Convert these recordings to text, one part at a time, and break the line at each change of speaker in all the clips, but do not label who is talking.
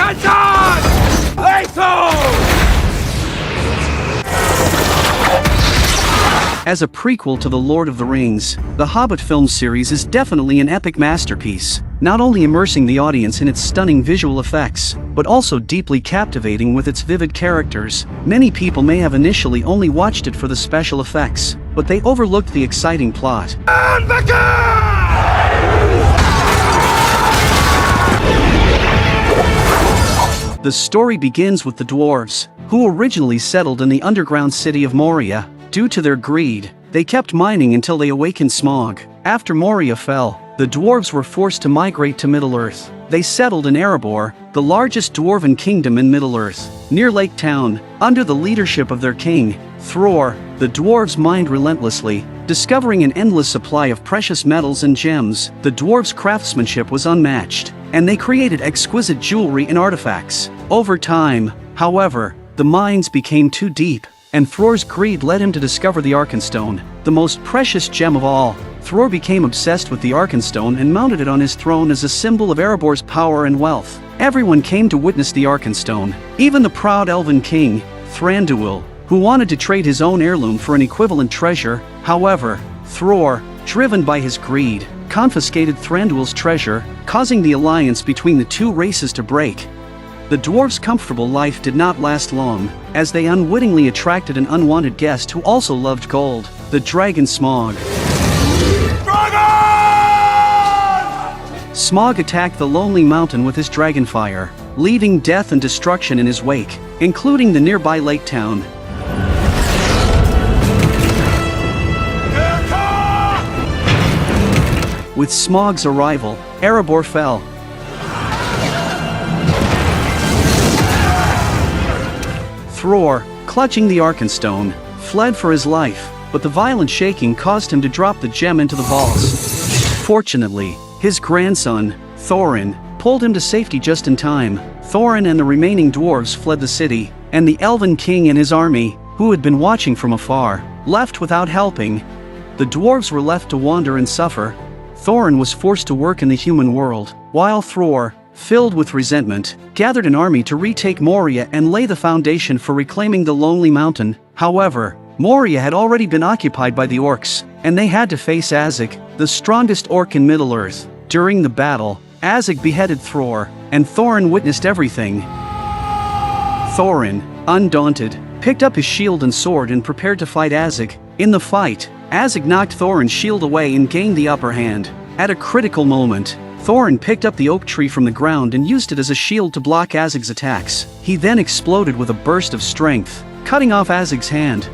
Attention! Lethal!
As a prequel to The Lord of the Rings, the Hobbit film series is definitely an epic masterpiece, not only immersing the audience in its stunning visual effects, but also deeply captivating with its vivid characters. Many people may have initially only watched it for the special effects, but they overlooked the exciting plot. The story begins with the dwarves, who originally settled in the underground city of Moria. Due to their greed, they kept mining until they awakened Smaug. After Moria fell, the dwarves were forced to migrate to Middle-earth. They settled in Erebor, the largest dwarven kingdom in Middle-earth. Near Lake Town, under the leadership of their king, Thror, the dwarves mined relentlessly, discovering an endless supply of precious metals and gems. The dwarves' craftsmanship was unmatched, and they created exquisite jewelry and artifacts. Over time, however, the mines became too deep, and Thror's greed led him to discover the Arkenstone, the most precious gem of all. Thror became obsessed with the Arkenstone and mounted it on his throne as a symbol of Erebor's power and wealth. Everyone came to witness the Arkenstone, even the proud elven king, Thranduil, who wanted to trade his own heirloom for an equivalent treasure. However, Thror, driven by his greed, confiscated Thranduil's treasure, causing the alliance between the two races to break. The dwarves' comfortable life did not last long, as they unwittingly attracted an unwanted guest who also loved gold, the dragon Smaug. Smaug attacked the lonely mountain with his dragon fire, leaving death and destruction in his wake, including the nearby lake town. With Smaug's arrival, Erebor fell. Thror, clutching the Arkenstone, fled for his life, but the violent shaking caused him to drop the gem into the vaults. Fortunately, his grandson, Thorin, pulled him to safety just in time. Thorin and the remaining dwarves fled the city, and the Elven King and his army, who had been watching from afar, left without helping. The dwarves were left to wander and suffer. Thorin was forced to work in the human world, while Thror, filled with resentment, gathered an army to retake Moria and lay the foundation for reclaiming the Lonely Mountain. However, Moria had already been occupied by the orcs, and they had to face Azog, the strongest orc in Middle-earth. During the battle, Azog beheaded Thror, and Thorin witnessed everything. Thorin, undaunted, picked up his shield and sword and prepared to fight Azog. In the fight, Azog knocked Thorin's shield away and gained the upper hand. At a critical moment, Thorin picked up the oak tree from the ground and used it as a shield to block Azog's attacks. He then exploded with a burst of strength, cutting off Azog's hand.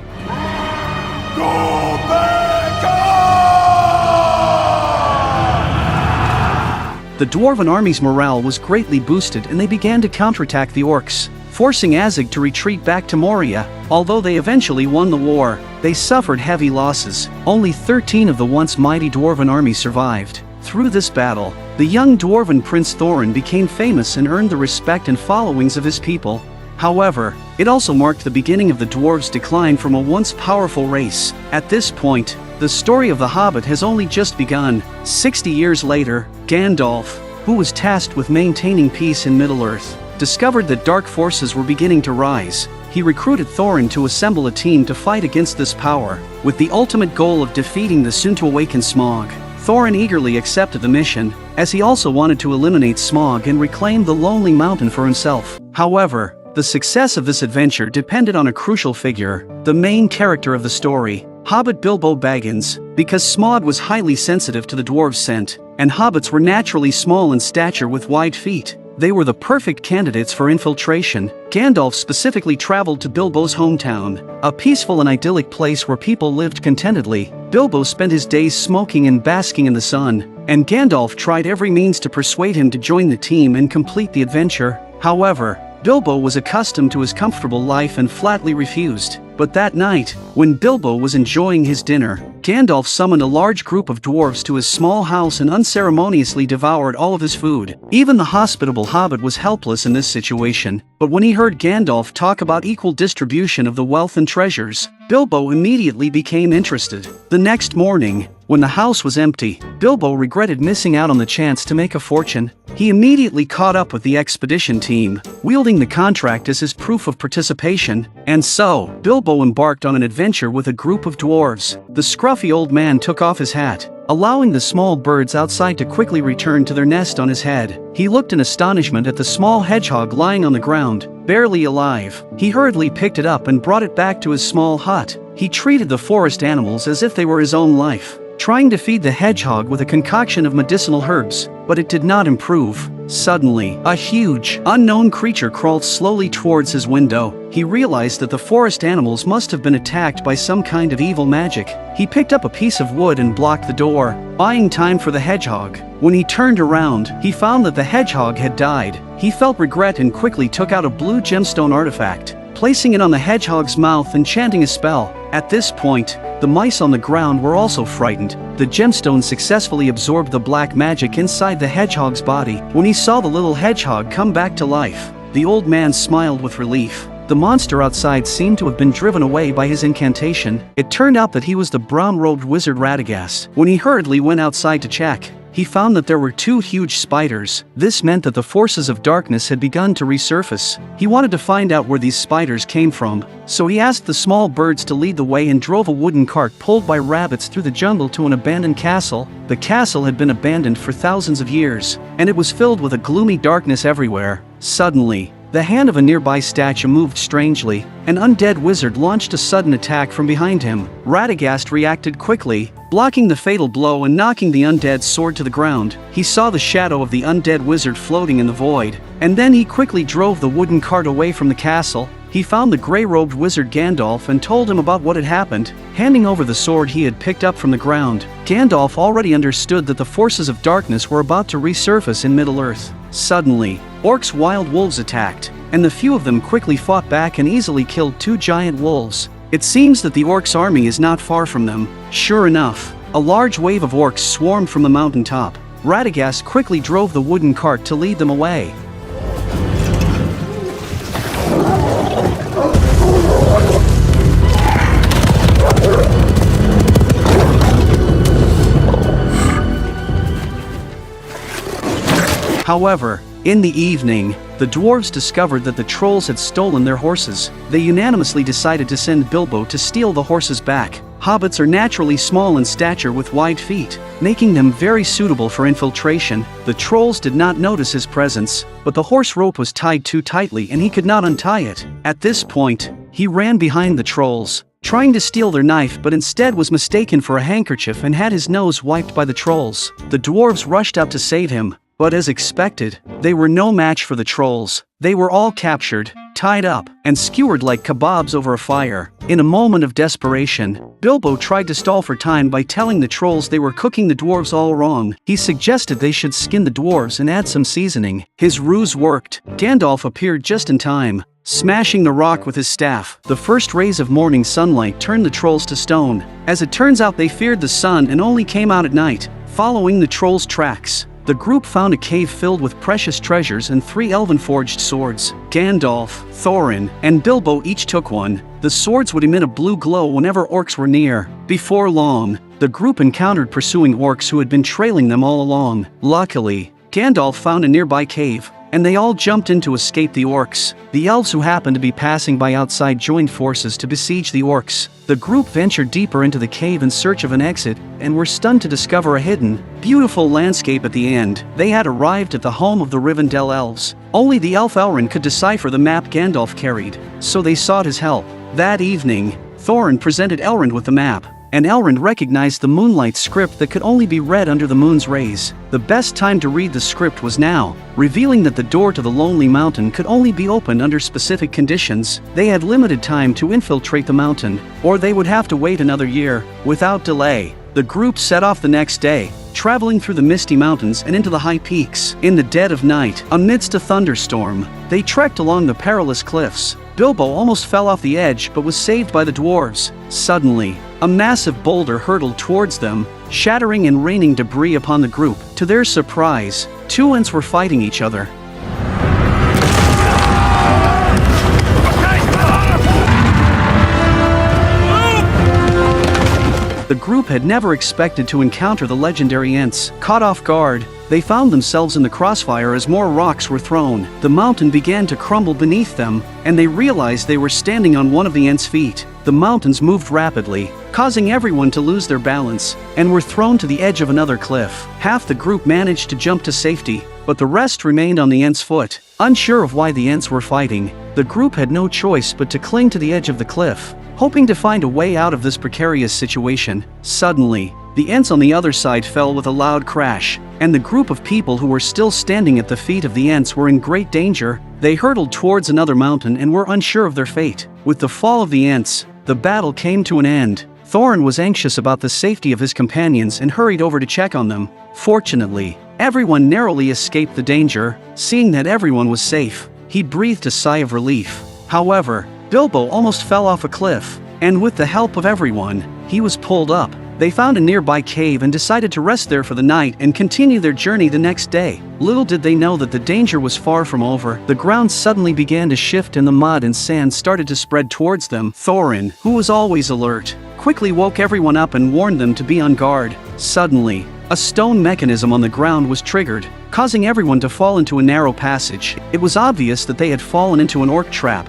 The dwarven army's morale was greatly boosted and they began to counterattack the orcs, forcing Azog to retreat back to Moria. Although they eventually won the war, they suffered heavy losses. Only 13 of the once mighty dwarven army survived. Through this battle, the young dwarven prince Thorin became famous and earned the respect and followings of his people. However, it also marked the beginning of the dwarves' decline from a once powerful race. At this point, the story of the Hobbit has only just begun. 60 years later, Gandalf, who was tasked with maintaining peace in Middle-earth, discovered that dark forces were beginning to rise. He recruited Thorin to assemble a team to fight against this power, with the ultimate goal of defeating the soon-to-awaken Smaug. Thorin eagerly accepted the mission, as he also wanted to eliminate Smaug and reclaim the Lonely Mountain for himself. However, the success of this adventure depended on a crucial figure, the main character of the story, Hobbit Bilbo Baggins. Because Smaug was highly sensitive to the dwarves' scent, and hobbits were naturally small in stature with wide feet, they were the perfect candidates for infiltration. Gandalf specifically traveled to Bilbo's hometown, a peaceful and idyllic place where people lived contentedly. Bilbo spent his days smoking and basking in the sun, and Gandalf tried every means to persuade him to join the team and complete the adventure. However, Bilbo was accustomed to his comfortable life and flatly refused. But that night, when Bilbo was enjoying his dinner, Gandalf summoned a large group of dwarves to his small house and unceremoniously devoured all of his food. Even the hospitable hobbit was helpless in this situation, but when he heard Gandalf talk about equal distribution of the wealth and treasures, Bilbo immediately became interested. The next morning, When the house was empty, Bilbo regretted missing out on the chance to make a fortune. He immediately caught up with the expedition team, wielding the contract as his proof of participation, and so, Bilbo embarked on an adventure with a group of dwarves. The scruffy old man took off his hat, allowing the small birds outside to quickly return to their nest on his head. He looked in astonishment at the small hedgehog lying on the ground, barely alive. He hurriedly picked it up and brought it back to his small hut. He treated the forest animals as if they were his own life, trying to feed the hedgehog with a concoction of medicinal herbs, but it did not improve. Suddenly, a huge, unknown creature crawled slowly towards his window. He realized that the forest animals must have been attacked by some kind of evil magic. He picked up a piece of wood and blocked the door, buying time for the hedgehog. When he turned around, he found that the hedgehog had died. He felt regret and quickly took out a blue gemstone artifact, placing it on the hedgehog's mouth and chanting a spell. At this point, the mice on the ground were also frightened. The gemstone successfully absorbed the black magic inside the hedgehog's body. When he saw the little hedgehog come back to life, the old man smiled with relief. The monster outside seemed to have been driven away by his incantation. It turned out that he was the brown-robed wizard Radagast. When he hurriedly went outside to check, he found that there were 2 huge spiders. This meant that the forces of darkness had begun to resurface. He wanted to find out where these spiders came from, so he asked the small birds to lead the way and drove a wooden cart pulled by rabbits through the jungle to an abandoned castle. The castle had been abandoned for thousands of years, and it was filled with a gloomy darkness everywhere. Suddenly, the hand of a nearby statue moved strangely. An undead wizard launched a sudden attack from behind him. Radagast reacted quickly, blocking the fatal blow and knocking the undead sword to the ground. He saw the shadow of the undead wizard floating in the void, and then he quickly drove the wooden cart away from the castle. He found the grey-robed wizard Gandalf and told him about what had happened, handing over the sword he had picked up from the ground. Gandalf already understood that the forces of darkness were about to resurface in Middle-earth. Suddenly, orcs' wild wolves attacked, and the few of them quickly fought back and easily killed 2 giant wolves. It seems that the orcs' army is not far from them. Sure enough, a large wave of orcs swarmed from the mountaintop. Radagast quickly drove the wooden cart to lead them away. However, in the evening, the dwarves discovered that the trolls had stolen their horses. They unanimously decided to send Bilbo to steal the horses back. Hobbits are naturally small in stature with wide feet, making them very suitable for infiltration. The trolls did not notice his presence, but the horse rope was tied too tightly and he could not untie it. At this point, he ran behind the trolls, trying to steal their knife, but instead was mistaken for a handkerchief and had his nose wiped by the trolls. The dwarves rushed out to save him, but as expected, they were no match for the trolls. They were all captured, tied up, and skewered like kebabs over a fire. In a moment of desperation, Bilbo tried to stall for time by telling the trolls they were cooking the dwarves all wrong. He suggested they should skin the dwarves and add some seasoning. His ruse worked. Gandalf appeared just in time, smashing the rock with his staff. The first rays of morning sunlight turned the trolls to stone. As it turns out, they feared the sun and only came out at night, following the trolls' tracks. The group found a cave filled with precious treasures and 3 elven-forged swords. Gandalf, Thorin, and Bilbo each took one. The swords would emit a blue glow whenever orcs were near. Before long, the group encountered pursuing orcs who had been trailing them all along. Luckily, Gandalf found a nearby cave, and they all jumped in to escape the orcs. The elves who happened to be passing by outside joined forces to besiege the orcs. The group ventured deeper into the cave in search of an exit, and were stunned to discover a hidden, beautiful landscape at the end. They had arrived at the home of the Rivendell elves. Only the elf Elrond could decipher the map Gandalf carried, so they sought his help. That evening, Thorin presented Elrond with the map, and Elrond recognized the moonlight script that could only be read under the moon's rays. The best time to read the script was now, revealing that the door to the Lonely Mountain could only be opened under specific conditions. They had limited time to infiltrate the mountain, or they would have to wait another year. Without delay, the group set off the next day, traveling through the misty mountains and into the high peaks. In the dead of night, amidst a thunderstorm, they trekked along the perilous cliffs. Bilbo almost fell off the edge but was saved by the dwarves. Suddenly, a massive boulder hurtled towards them, shattering and raining debris upon the group. To their surprise, 2 Ents were fighting each other. The group had never expected to encounter the legendary Ents. Caught off guard, they found themselves in the crossfire as more rocks were thrown. The mountain began to crumble beneath them, and they realized they were standing on one of the Ents' feet. The mountains moved rapidly, causing everyone to lose their balance, and were thrown to the edge of another cliff. Half the group managed to jump to safety, but the rest remained on the Ents' foot. Unsure of why the Ents were fighting, the group had no choice but to cling to the edge of the cliff, hoping to find a way out of this precarious situation. Suddenly, the Ents on the other side fell with a loud crash, and the group of people who were still standing at the feet of the Ents were in great danger. They hurtled towards another mountain and were unsure of their fate. With the fall of the Ents, the battle came to an end. Thorin was anxious about the safety of his companions and hurried over to check on them. Fortunately, everyone narrowly escaped the danger. Seeing that everyone was safe, he breathed a sigh of relief. However, Bilbo almost fell off a cliff, and with the help of everyone, he was pulled up. They found a nearby cave and decided to rest there for the night and continue their journey the next day. Little did they know that the danger was far from over. The ground suddenly began to shift and the mud and sand started to spread towards them. Thorin, who was always alert, quickly woke everyone up and warned them to be on guard. Suddenly, a stone mechanism on the ground was triggered, causing everyone to fall into a narrow passage. It was obvious that they had fallen into an orc trap.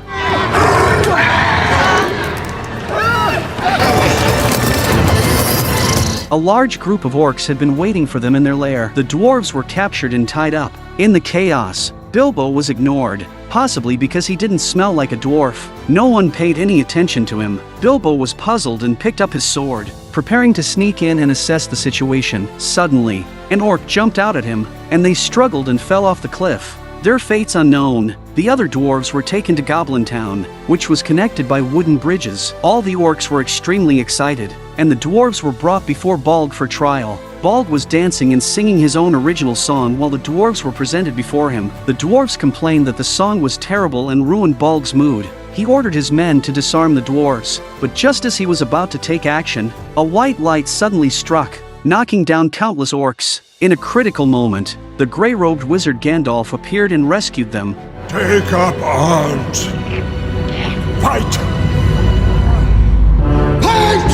A large group of orcs had been waiting for them in their lair. The dwarves were captured and tied up. In the chaos, Bilbo was ignored, possibly because he didn't smell like a dwarf. No one paid any attention to him. Bilbo was puzzled and picked up his sword, preparing to sneak in and assess the situation. Suddenly, an orc jumped out at him, and they struggled and fell off the cliff. Their fates unknown, the other dwarves were taken to Goblin Town, which was connected by wooden bridges. All the orcs were extremely excited, and the dwarves were brought before Balg for trial. Balg was dancing and singing his own original song while the dwarves were presented before him. The dwarves complained that the song was terrible and ruined Balg's mood. He ordered his men to disarm the dwarves, but just as he was about to take action, a white light suddenly struck, knocking down countless orcs. In a critical moment, the grey-robed wizard Gandalf appeared and rescued them.
Take up arms. Fight! Fight!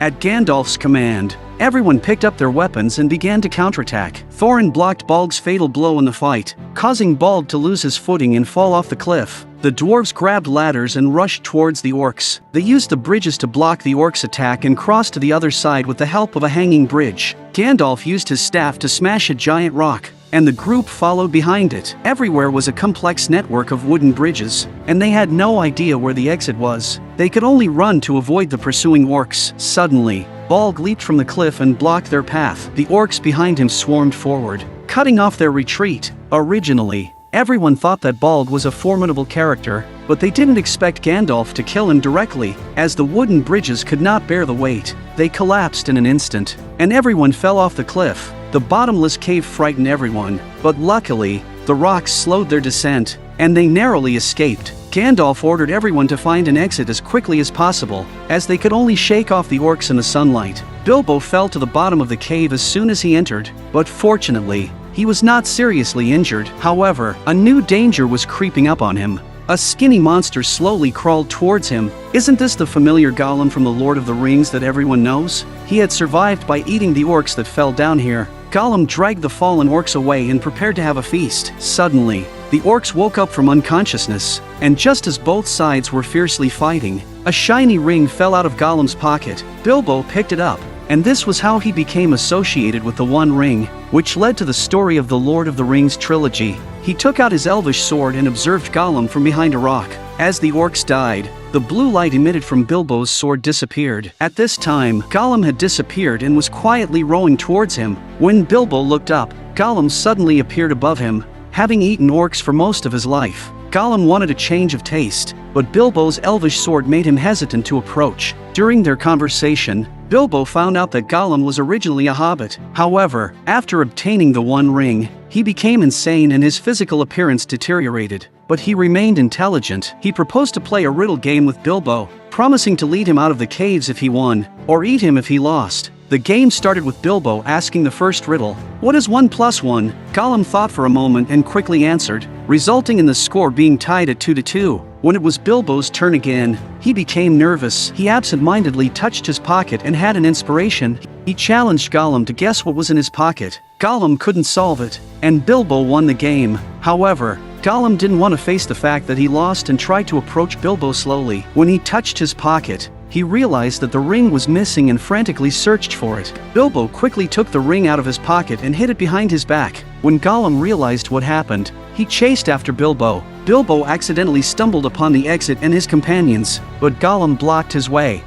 At Gandalf's command, everyone picked up their weapons and began to counterattack. Thorin blocked Balg's fatal blow in the fight, causing Balg to lose his footing and fall off the cliff. The dwarves grabbed ladders and rushed towards the orcs. They used the bridges to block the orcs' attack and crossed to the other side with the help of a hanging bridge. Gandalf used his staff to smash a giant rock, and the group followed behind it. Everywhere was a complex network of wooden bridges, and they had no idea where the exit was. They could only run to avoid the pursuing orcs. Suddenly, Balg leaped from the cliff and blocked their path. The orcs behind him swarmed forward, cutting off their retreat. Originally, everyone thought that Balg was a formidable character, but they didn't expect Gandalf to kill him directly, as the wooden bridges could not bear the weight. They collapsed in an instant, and everyone fell off the cliff. The bottomless cave frightened everyone, but luckily, the rocks slowed their descent, and they narrowly escaped. Gandalf ordered everyone to find an exit as quickly as possible, as they could only shake off the orcs in the sunlight. Bilbo fell to the bottom of the cave as soon as he entered, but fortunately, he was not seriously injured. However, a new danger was creeping up on him. A skinny monster slowly crawled towards him. Isn't this the familiar Gollum from The Lord of the Rings that everyone knows? He had survived by eating the orcs that fell down here. Gollum dragged the fallen orcs away and prepared to have a feast. Suddenly, the orcs woke up from unconsciousness, and just as both sides were fiercely fighting, a shiny ring fell out of Gollum's pocket. Bilbo picked it up, and this was how he became associated with the One Ring, which led to the story of the Lord of the Rings trilogy. He took out his elvish sword and observed Gollum from behind a rock. As the orcs died, the blue light emitted from Bilbo's sword disappeared. At this time, Gollum had disappeared and was quietly rowing towards him. When Bilbo looked up, Gollum suddenly appeared above him. Having eaten orcs for most of his life, Gollum wanted a change of taste, but Bilbo's elvish sword made him hesitant to approach. During their conversation, Bilbo found out that Gollum was originally a hobbit. However, after obtaining the One Ring, he became insane and his physical appearance deteriorated. But he remained intelligent. He proposed to play a riddle game with Bilbo, promising to lead him out of the caves if he won, or eat him if he lost. The game started with Bilbo asking the first riddle, "What is 1 + 1? Gollum thought for a moment and quickly answered, resulting in the score being tied at 2-2. When it was Bilbo's turn again, he became nervous. He absent-mindedly touched his pocket and had an inspiration. He challenged Gollum to guess what was in his pocket. Gollum couldn't solve it, and Bilbo won the game. However, Gollum didn't want to face the fact that he lost and tried to approach Bilbo slowly. When he touched his pocket, he realized that the ring was missing and frantically searched for it. Bilbo quickly took the ring out of his pocket and hid it behind his back. When Gollum realized what happened, he chased after Bilbo. Bilbo accidentally stumbled upon the exit and his companions, but Gollum blocked his way.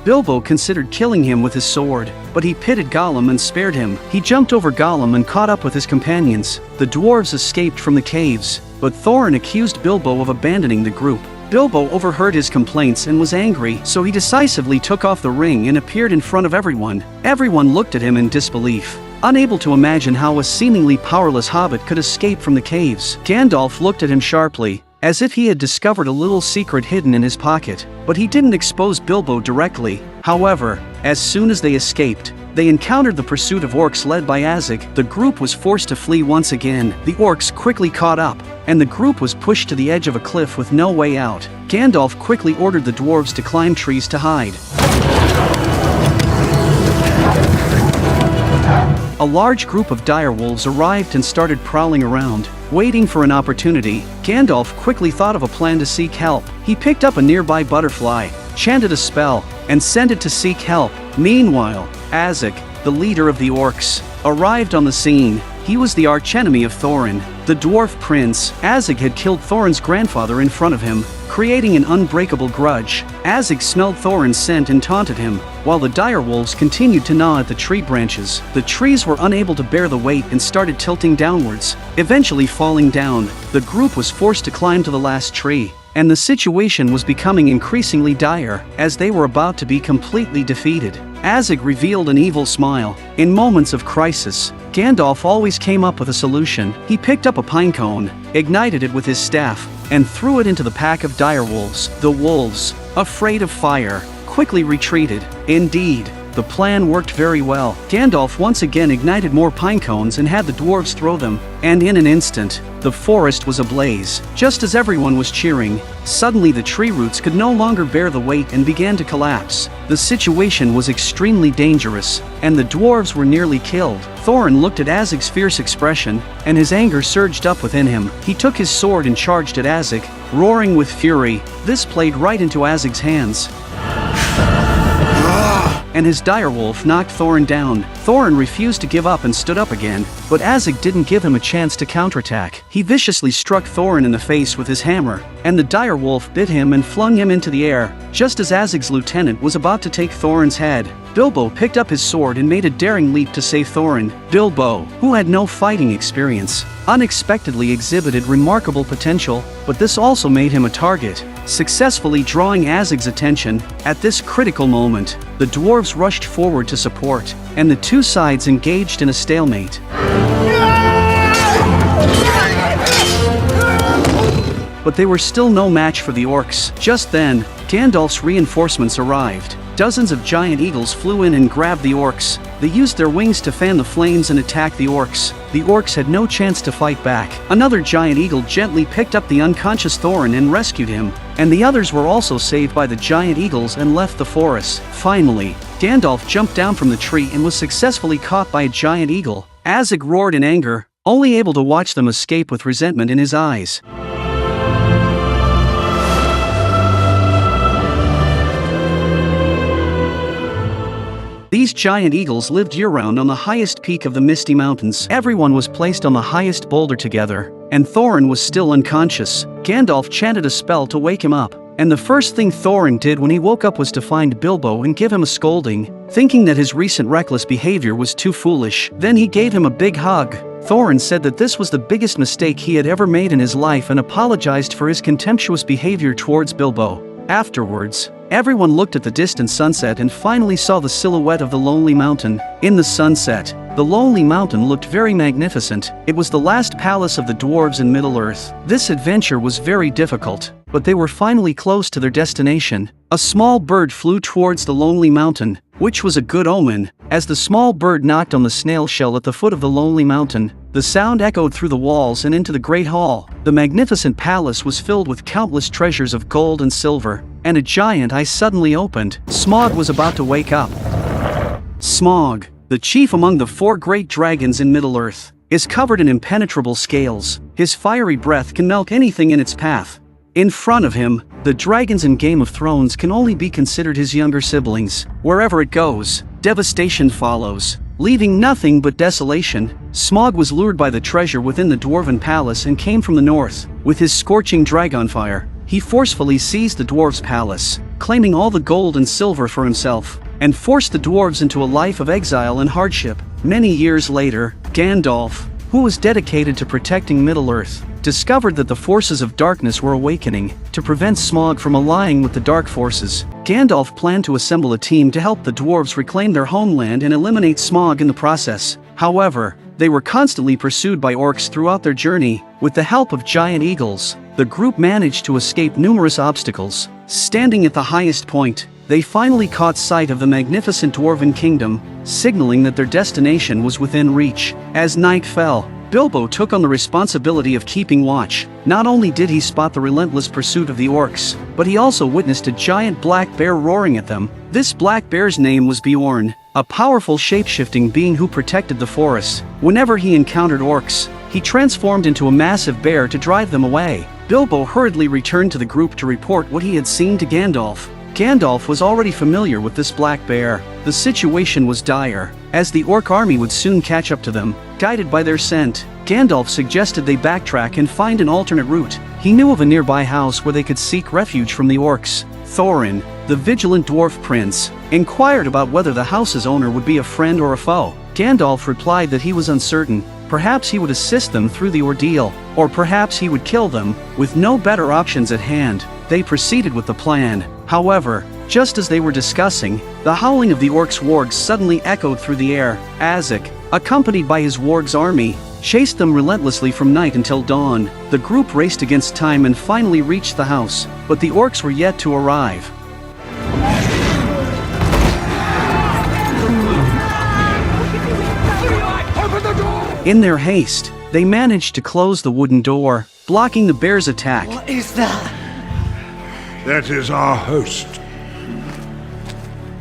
Bilbo considered killing him with his sword, but he pitted Gollum and spared him. He jumped over Gollum and caught up with his companions. The dwarves escaped from the caves, but Thorin accused Bilbo of abandoning the group. Bilbo overheard his complaints and was angry, so he decisively took off the ring and appeared in front of everyone. Everyone looked at him in disbelief, unable to imagine how a seemingly powerless hobbit could escape from the caves. Gandalf looked at him sharply, as if he had discovered a little secret hidden in his pocket, but he didn't expose Bilbo directly. However, as soon as they escaped, they encountered the pursuit of orcs led by Azig. The group was forced to flee once again. The orcs quickly caught up, and the group was pushed to the edge of a cliff with no way out. Gandalf quickly ordered the dwarves to climb trees to hide. A large group of direwolves arrived and started prowling around, waiting for an opportunity. Gandalf quickly thought of a plan to seek help. He picked up a nearby butterfly, chanted a spell, and sent it to seek help. Meanwhile, Azig, the leader of the orcs, arrived on the scene. He was the archenemy of Thorin, the dwarf prince. Azig had killed Thorin's grandfather in front of him, creating an unbreakable grudge. Azig smelled Thorin's scent and taunted him, while the direwolves continued to gnaw at the tree branches. The trees were unable to bear the weight and started tilting downwards, eventually falling down. The group was forced to climb to the last tree, and the situation was becoming increasingly dire, as they were about to be completely defeated. Azig revealed an evil smile. In moments of crisis, Gandalf always came up with a solution. He picked up a pine cone, ignited it with his staff, and threw it into the pack of direwolves. The wolves, afraid of fire, quickly retreated. Indeed, the plan worked very well. Gandalf once again ignited more pine cones and had the dwarves throw them, and in an instant, the forest was ablaze. Just as everyone was cheering, suddenly the tree roots could no longer bear the weight and began to collapse. The situation was extremely dangerous, and the dwarves were nearly killed. Thorin looked at Azig's fierce expression, and his anger surged up within him. He took his sword and charged at Azig, roaring with fury. This played right into Azig's hands, and his direwolf knocked Thorin down. Thorin refused to give up and stood up again, but Azig didn't give him a chance to counterattack. He viciously struck Thorin in the face with his hammer, and the direwolf bit him and flung him into the air. Just as Azig's lieutenant was about to take Thorin's head, Bilbo picked up his sword and made a daring leap to save Thorin. Bilbo, who had no fighting experience, unexpectedly exhibited remarkable potential, but this also made him a target, successfully drawing Azig's attention. At this critical moment, the dwarves rushed forward to support, and the two sides engaged in a stalemate. But they were still no match for the orcs. Just then, Gandalf's reinforcements arrived. Dozens of giant eagles flew in and grabbed the orcs. They used their wings to fan the flames and attack the orcs. The orcs had no chance to fight back. Another giant eagle gently picked up the unconscious Thorin and rescued him, and the others were also saved by the giant eagles and left the forest. Finally, Gandalf jumped down from the tree and was successfully caught by a giant eagle. Azig roared in anger, only able to watch them escape with resentment in his eyes. These giant eagles lived year-round on the highest peak of the Misty Mountains. Everyone was placed on the highest boulder together, and Thorin was still unconscious. Gandalf chanted a spell to wake him up, and the first thing Thorin did when he woke up was to find Bilbo and give him a scolding, thinking that his recent reckless behavior was too foolish. Then he gave him a big hug. Thorin said that this was the biggest mistake he had ever made in his life and apologized for his contemptuous behavior towards Bilbo. Afterwards, everyone looked at the distant sunset and finally saw the silhouette of the Lonely Mountain. In the sunset, the Lonely Mountain looked very magnificent. It was the last palace of the dwarves in Middle-earth. This adventure was very difficult, but they were finally close to their destination. A small bird flew towards the lonely mountain, which was a good omen. As the small bird knocked on the snail shell at the foot of the lonely mountain, the sound echoed through the walls and into the great hall. The magnificent palace was filled with countless treasures of gold and silver, and a giant eye suddenly opened. Smaug was about to wake up. Smaug, the chief among the 4 great dragons in Middle-earth, is covered in impenetrable scales. His fiery breath can melt anything in its path. In front of him, the dragons in Game of Thrones can only be considered his younger siblings. Wherever it goes, devastation follows, leaving nothing but desolation. Smaug was lured by the treasure within the dwarven palace and came from the north. With his scorching dragonfire, he forcefully seized the dwarves' palace, claiming all the gold and silver for himself, and forced the dwarves into a life of exile and hardship. Many years later, Gandalf, who was dedicated to protecting Middle-earth, discovered that the forces of darkness were awakening. To prevent Smaug from allying with the dark forces, Gandalf planned to assemble a team to help the dwarves reclaim their homeland and eliminate Smaug in the process. However, they were constantly pursued by orcs throughout their journey. With the help of giant eagles, the group managed to escape numerous obstacles. Standing at the highest point, they finally caught sight of the magnificent dwarven kingdom, signaling that their destination was within reach. As night fell, Bilbo took on the responsibility of keeping watch. Not only did he spot the relentless pursuit of the orcs, but he also witnessed a giant black bear roaring at them. This black bear's name was Beorn, a powerful shape-shifting being who protected the forest. Whenever he encountered orcs, he transformed into a massive bear to drive them away. Bilbo hurriedly returned to the group to report what he had seen to Gandalf. Gandalf was already familiar with this black bear. The situation was dire, as the orc army would soon catch up to them. Guided by their scent, Gandalf suggested they backtrack and find an alternate route. He knew of a nearby house where they could seek refuge from the orcs. Thorin, the vigilant dwarf prince, inquired about whether the house's owner would be a friend or a foe. Gandalf replied that he was uncertain. Perhaps he would assist them through the ordeal, or perhaps he would kill them. With no better options at hand, they proceeded with the plan. However, just as they were discussing, the howling of the orcs' wargs suddenly echoed through the air. Azek, accompanied by his wargs' army, chased them relentlessly from night until dawn. The group raced against time and finally reached the house, but the orcs were yet to arrive. In their haste, they managed to close the wooden door, blocking the bear's attack.
What is that?
That is our host.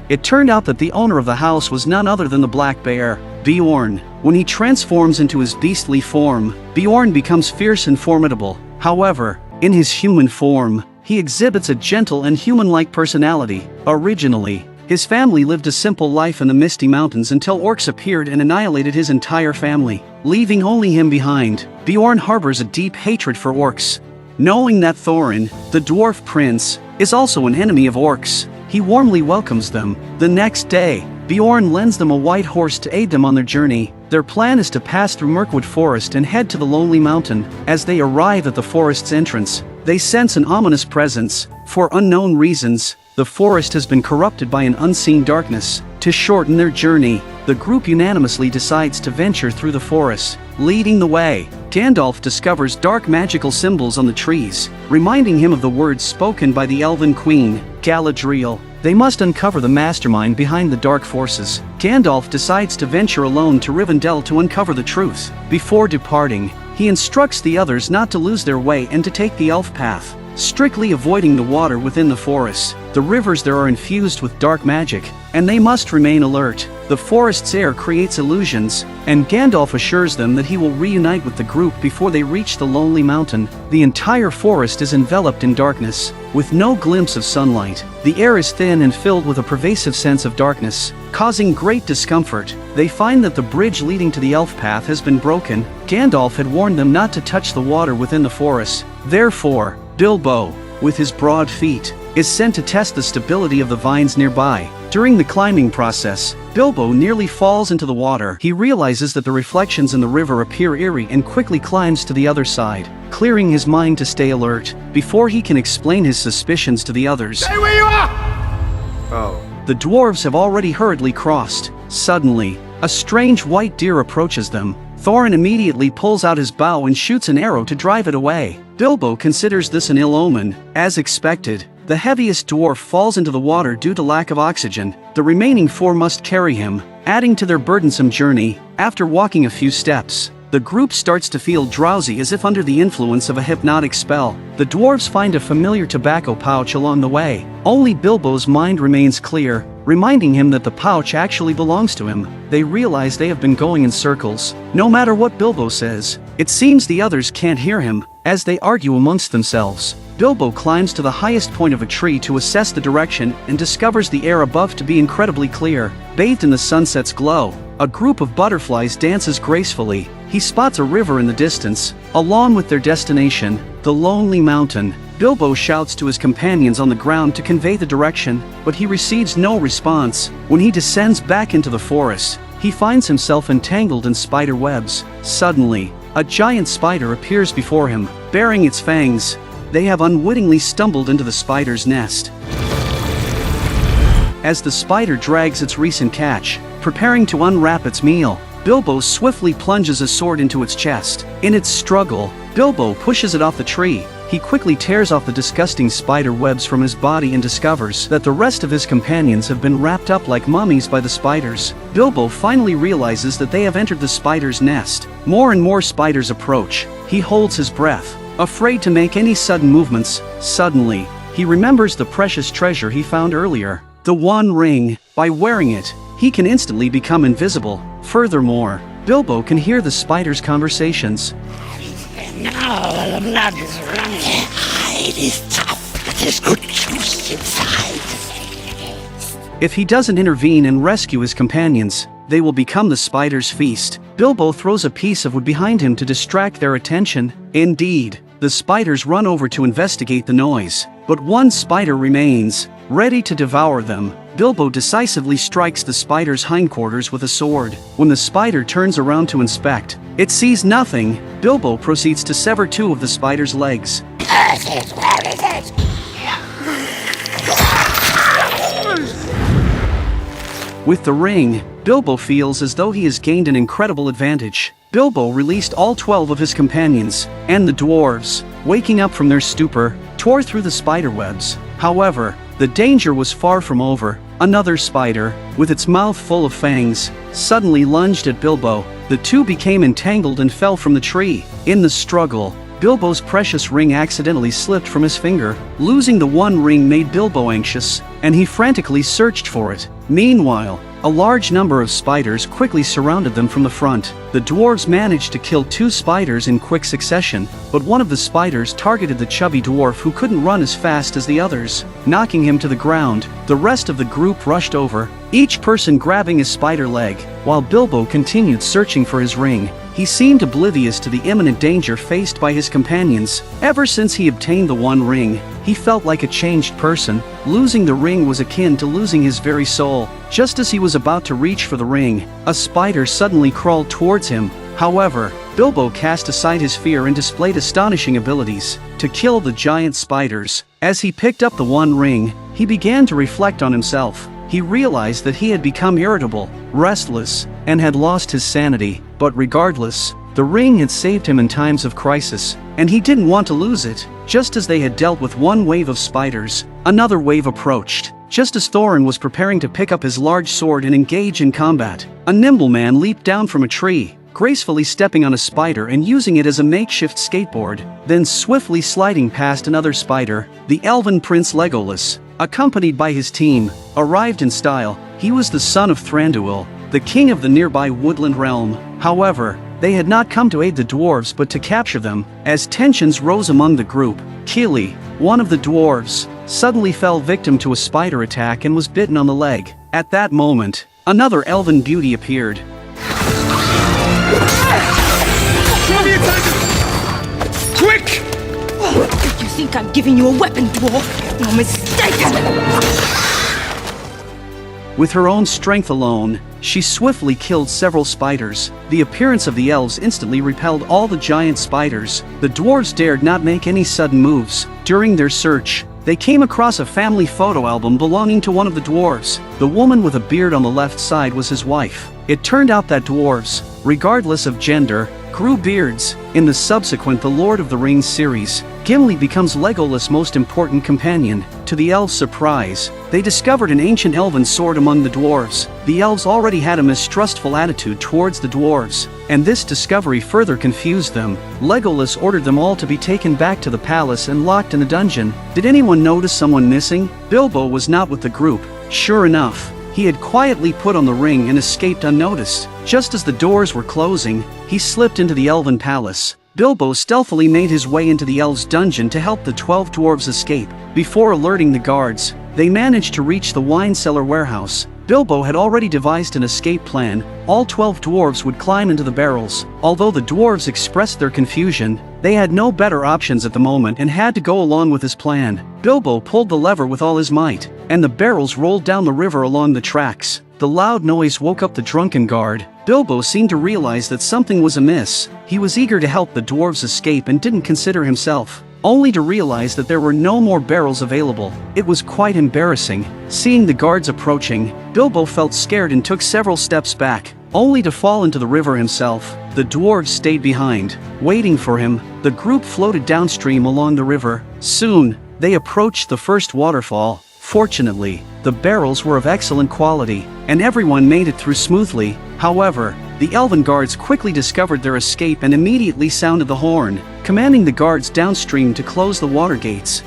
It turned out that the owner of the house was none other than the black bear, Beorn. When he transforms into his beastly form, Beorn becomes fierce and formidable. However, in his human form, he exhibits a gentle and human-like personality. Originally, his family lived a simple life in the Misty Mountains until orcs appeared and annihilated his entire family, leaving only him behind. Beorn harbors a deep hatred for orcs. Knowing that Thorin, the dwarf prince, is also an enemy of orcs, he warmly welcomes them. The next day, Beorn lends them a white horse to aid them on their journey. Their plan is to pass through Mirkwood Forest and head to the Lonely Mountain. As they arrive at the forest's entrance, they sense an ominous presence. For unknown reasons, the forest has been corrupted by an unseen darkness. To shorten their journey, the group unanimously decides to venture through the forest. Leading the way, Gandalf discovers dark magical symbols on the trees, reminding him of the words spoken by the Elven Queen, Galadriel. They must uncover the mastermind behind the dark forces. Gandalf decides to venture alone to Rivendell to uncover the truth. Before departing, he instructs the others not to lose their way and to take the elf path, strictly avoiding the water within the forest. The rivers there are infused with dark magic, and they must remain alert. The forest's air creates illusions, and Gandalf assures them that he will reunite with the group before they reach the Lonely Mountain. The entire forest is enveloped in darkness, with no glimpse of sunlight. The air is thin and filled with a pervasive sense of darkness, causing great discomfort. They find that the bridge leading to the elf path has been broken. Gandalf had warned them not to touch the water within the forest. Therefore, Bilbo, with his broad feet, is sent to test the stability of the vines nearby. During the climbing process, Bilbo nearly falls into the water. He realizes that the reflections in the river appear eerie and quickly climbs to the other side, clearing his mind to stay alert before he can explain his suspicions to the others.
Stay where you are!
The dwarves have already hurriedly crossed. Suddenly, a strange white deer approaches them. Thorin immediately pulls out his bow and shoots an arrow to drive it away. Bilbo considers this an ill omen. As expected, the heaviest dwarf falls into the water due to lack of oxygen. The remaining 4 must carry him, adding to their burdensome journey. After walking a few steps, the group starts to feel drowsy as if under the influence of a hypnotic spell. The dwarves find a familiar tobacco pouch along the way. Only Bilbo's mind remains clear, reminding him that the pouch actually belongs to him. They realize they have been going in circles. No matter what Bilbo says, it seems the others can't hear him. As they argue amongst themselves, Bilbo climbs to the highest point of a tree to assess the direction and discovers the air above to be incredibly clear. Bathed in the sunset's glow, a group of butterflies dances gracefully. He spots a river in the distance, along with their destination, the Lonely Mountain. Bilbo shouts to his companions on the ground to convey the direction, but he receives no response. When he descends back into the forest, he finds himself entangled in spider webs. Suddenly, a giant spider appears before him, bearing its fangs. They have unwittingly stumbled into the spider's nest. As the spider drags its recent catch, preparing to unwrap its meal, Bilbo swiftly plunges a sword into its chest. In its struggle, Bilbo pushes it off the tree. He quickly tears off the disgusting spider webs from his body and discovers that the rest of his companions have been wrapped up like mummies by the spiders. Bilbo finally realizes that they have entered the spider's nest. More and more spiders approach. He holds his breath, afraid to make any sudden movements. Suddenly, he remembers the precious treasure he found earlier. The One Ring. By wearing it, he can instantly become invisible. Furthermore, Bilbo can hear the spiders' conversations.
Now the blood is running. It is tough, but there's good juice inside.
If he doesn't intervene and rescue his companions, they will become the spiders' feast. Bilbo throws a piece of wood behind him to distract their attention. Indeed, the spiders run over to investigate the noise, but one spider remains, ready to devour them. Bilbo decisively strikes the spider's hindquarters with a sword. When the spider turns around to inspect, it sees nothing. Bilbo proceeds to sever 2 of the spider's legs.
Where is it? Where is it?
With the ring, Bilbo feels as though he has gained an incredible advantage. Bilbo released all 12 of his companions, and the dwarves, waking up from their stupor, tore through the spider webs. However, the danger was far from over. Another spider, with its mouth full of fangs, suddenly lunged at Bilbo. The 2 became entangled and fell from the tree. In the struggle, Bilbo's precious ring accidentally slipped from his finger. Losing the One Ring made Bilbo anxious, and he frantically searched for it. Meanwhile, a large number of spiders quickly surrounded them from the front. The dwarves managed to kill 2 spiders in quick succession, but one of the spiders targeted the chubby dwarf who couldn't run as fast as the others, knocking him to the ground. The rest of the group rushed over, each person grabbing his spider leg, while Bilbo continued searching for his ring. He seemed oblivious to the imminent danger faced by his companions. Ever since he obtained the One Ring, he felt like a changed person. Losing the ring was akin to losing his very soul. Just as he was about to reach for the ring, a spider suddenly crawled towards him. However, Bilbo cast aside his fear and displayed astonishing abilities to kill the giant spiders. As he picked up the One Ring, he began to reflect on himself. He realized that he had become irritable, restless, and had lost his sanity. But regardless, the ring had saved him in times of crisis, and he didn't want to lose it. Just as they had dealt with one wave of spiders, another wave approached. Just as Thorin was preparing to pick up his large sword and engage in combat, a nimble man leaped down from a tree, gracefully stepping on a spider and using it as a makeshift skateboard, then swiftly sliding past another spider. The elven prince Legolas, accompanied by his team, arrived in style. He was the son of Thranduil, the king of the nearby woodland realm. However, they had not come to aid the dwarves but to capture them. As tensions rose among the group, Kili, one of the dwarves, suddenly fell victim to a spider attack and was bitten on the leg. At that moment, another elven beauty appeared.
Quick!
You think I'm giving you a weapon, dwarf? You're mistaken!
With her own strength alone, she swiftly killed several spiders. The appearance of the elves instantly repelled all the giant spiders. The dwarves dared not make any sudden moves. During their search, they came across a family photo album belonging to one of the dwarves. The woman with a beard on the left side was his wife. It turned out that dwarves, regardless of gender, grew beards. In the subsequent The Lord of the Rings series, Gimli becomes Legolas' most important companion. To the elves' surprise, they discovered an ancient elven sword among the dwarves. The elves already had a mistrustful attitude towards the dwarves, and this discovery further confused them. Legolas ordered them all to be taken back to the palace and locked in the dungeon. Did anyone notice someone missing? Bilbo was not with the group. Sure enough, he had quietly put on the ring and escaped unnoticed. Just as the doors were closing, he slipped into the elven palace. Bilbo stealthily made his way into the elves' dungeon to help the 12 dwarves escape. Before alerting the guards, they managed to reach the wine cellar warehouse. Bilbo had already devised an escape plan. All 12 dwarves would climb into the barrels. Although the dwarves expressed their confusion, they had no better options at the moment and had to go along with his plan. Bilbo pulled the lever with all his might, and the barrels rolled down the river along the tracks. The loud noise woke up the drunken guard. Bilbo seemed to realize that something was amiss. He was eager to help the dwarves escape and didn't consider himself, only to realize that there were no more barrels available. It was quite embarrassing. Seeing the guards approaching, Bilbo felt scared and took several steps back, only to fall into the river himself. The dwarves stayed behind, waiting for him. The group floated downstream along the river. Soon, they approached the first waterfall. Fortunately, the barrels were of excellent quality, and everyone made it through smoothly. However, the elven guards quickly discovered their escape and immediately sounded the horn, commanding the guards downstream to close the water gates.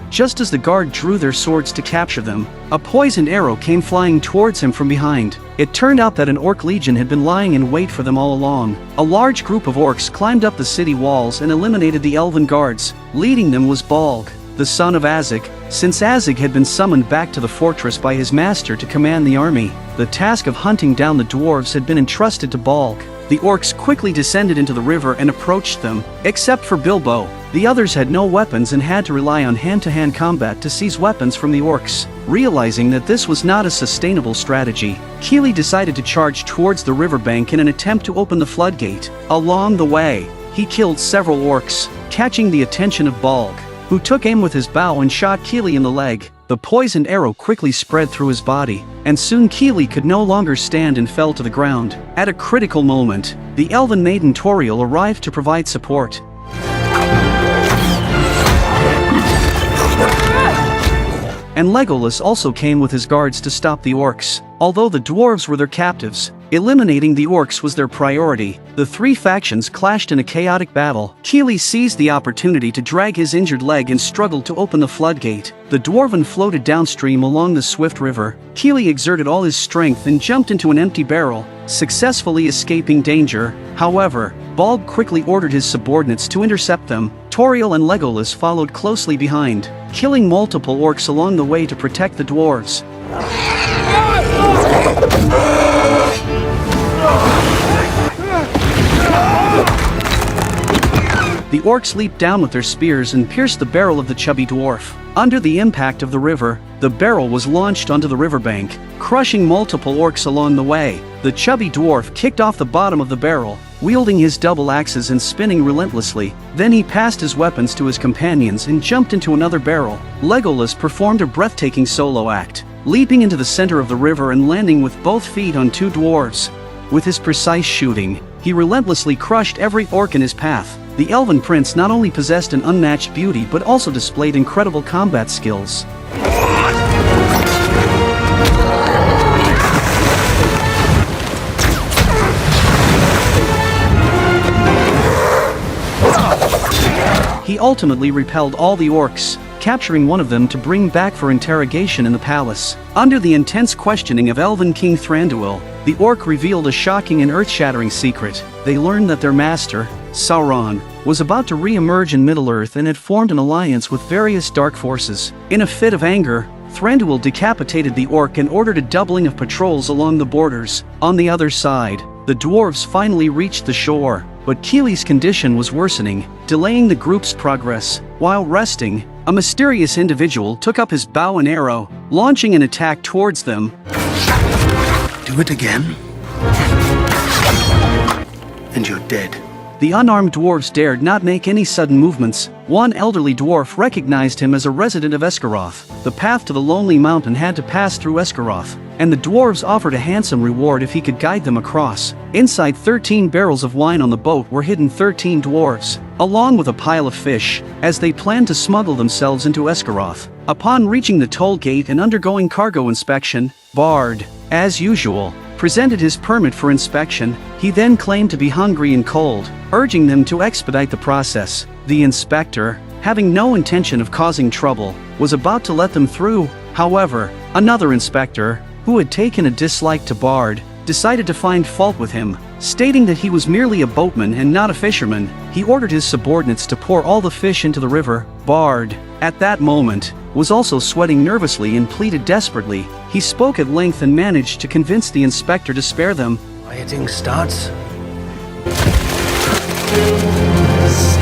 Just as the guard drew their swords to capture them, a poisoned arrow came flying towards him from behind. It turned out that an orc legion had been lying in wait for them all along. A large group of orcs climbed up the city walls and eliminated the elven guards. Leading them was Bolg, the son of Azog. Since Azog had been summoned back to the fortress by his master to command the army, the task of hunting down the dwarves had been entrusted to Bolg. The orcs quickly descended into the river and approached them. Except for Bilbo, the others had no weapons and had to rely on hand-to-hand combat to seize weapons from the orcs. Realizing that this was not a sustainable strategy, Kili decided to charge towards the riverbank in an attempt to open the floodgate. Along the way, he killed several orcs, catching the attention of Bolg, who took aim with his bow and shot Kili in the leg. The poisoned arrow quickly spread through his body, and soon Kili could no longer stand and fell to the ground. At a critical moment, the elven maiden Toriel arrived to provide support. And Legolas also came with his guards to stop the orcs. Although the dwarves were their captives, eliminating the orcs was their priority. The three factions clashed in a chaotic battle. Kili seized the opportunity to drag his injured leg and struggled to open the floodgate. The dwarven floated downstream along the swift river. Kili exerted all his strength and jumped into an empty barrel, successfully escaping danger. However, Bolg quickly ordered his subordinates to intercept them. Toriel and Legolas followed closely behind, killing multiple orcs along the way to protect the dwarves. The orcs leaped down with their spears and pierced the barrel of the chubby dwarf. Under the impact of the river, the barrel was launched onto the riverbank, crushing multiple orcs along the way. The chubby dwarf kicked off the bottom of the barrel, wielding his double axes and spinning relentlessly. Then he passed his weapons to his companions and jumped into another barrel. Legolas performed a breathtaking solo act, leaping into the center of the river and landing with both feet on two dwarves. With his precise shooting, he relentlessly crushed every orc in his path. The elven prince not only possessed an unmatched beauty but also displayed incredible combat skills. He ultimately repelled all the orcs, capturing one of them to bring back for interrogation in the palace. Under the intense questioning of Elven King Thranduil, the orc revealed a shocking and earth-shattering secret. They learned that their master, Sauron, was about to re-emerge in Middle-earth and had formed an alliance with various dark forces. In a fit of anger, Thranduil decapitated the orc and ordered a doubling of patrols along the borders. On the other side, the dwarves finally reached the shore, but Kili's condition was worsening, delaying the group's progress. While resting, a mysterious individual took up his bow and arrow, launching an attack towards them.
Do it again, and you're dead.
The unarmed dwarves dared not make any sudden movements. One elderly dwarf recognized him as a resident of Esgaroth. The path to the Lonely Mountain had to pass through Esgaroth, and the dwarves offered a handsome reward if he could guide them across. Inside 13 barrels of wine on the boat were hidden 13 dwarves, along with a pile of fish, as they planned to smuggle themselves into Esgaroth. Upon reaching the toll gate and undergoing cargo inspection, Bard, as usual, presented his permit for inspection. He then claimed to be hungry and cold, urging them to expedite the process. The inspector, having no intention of causing trouble, was about to let them through. However, another inspector, who had taken a dislike to Bard, decided to find fault with him, stating that he was merely a boatman and not a fisherman. He ordered his subordinates to pour all the fish into the river. Bard, at that moment, was also sweating nervously and pleaded desperately. He spoke at length and managed to convince the inspector to spare them.
Rioting starts.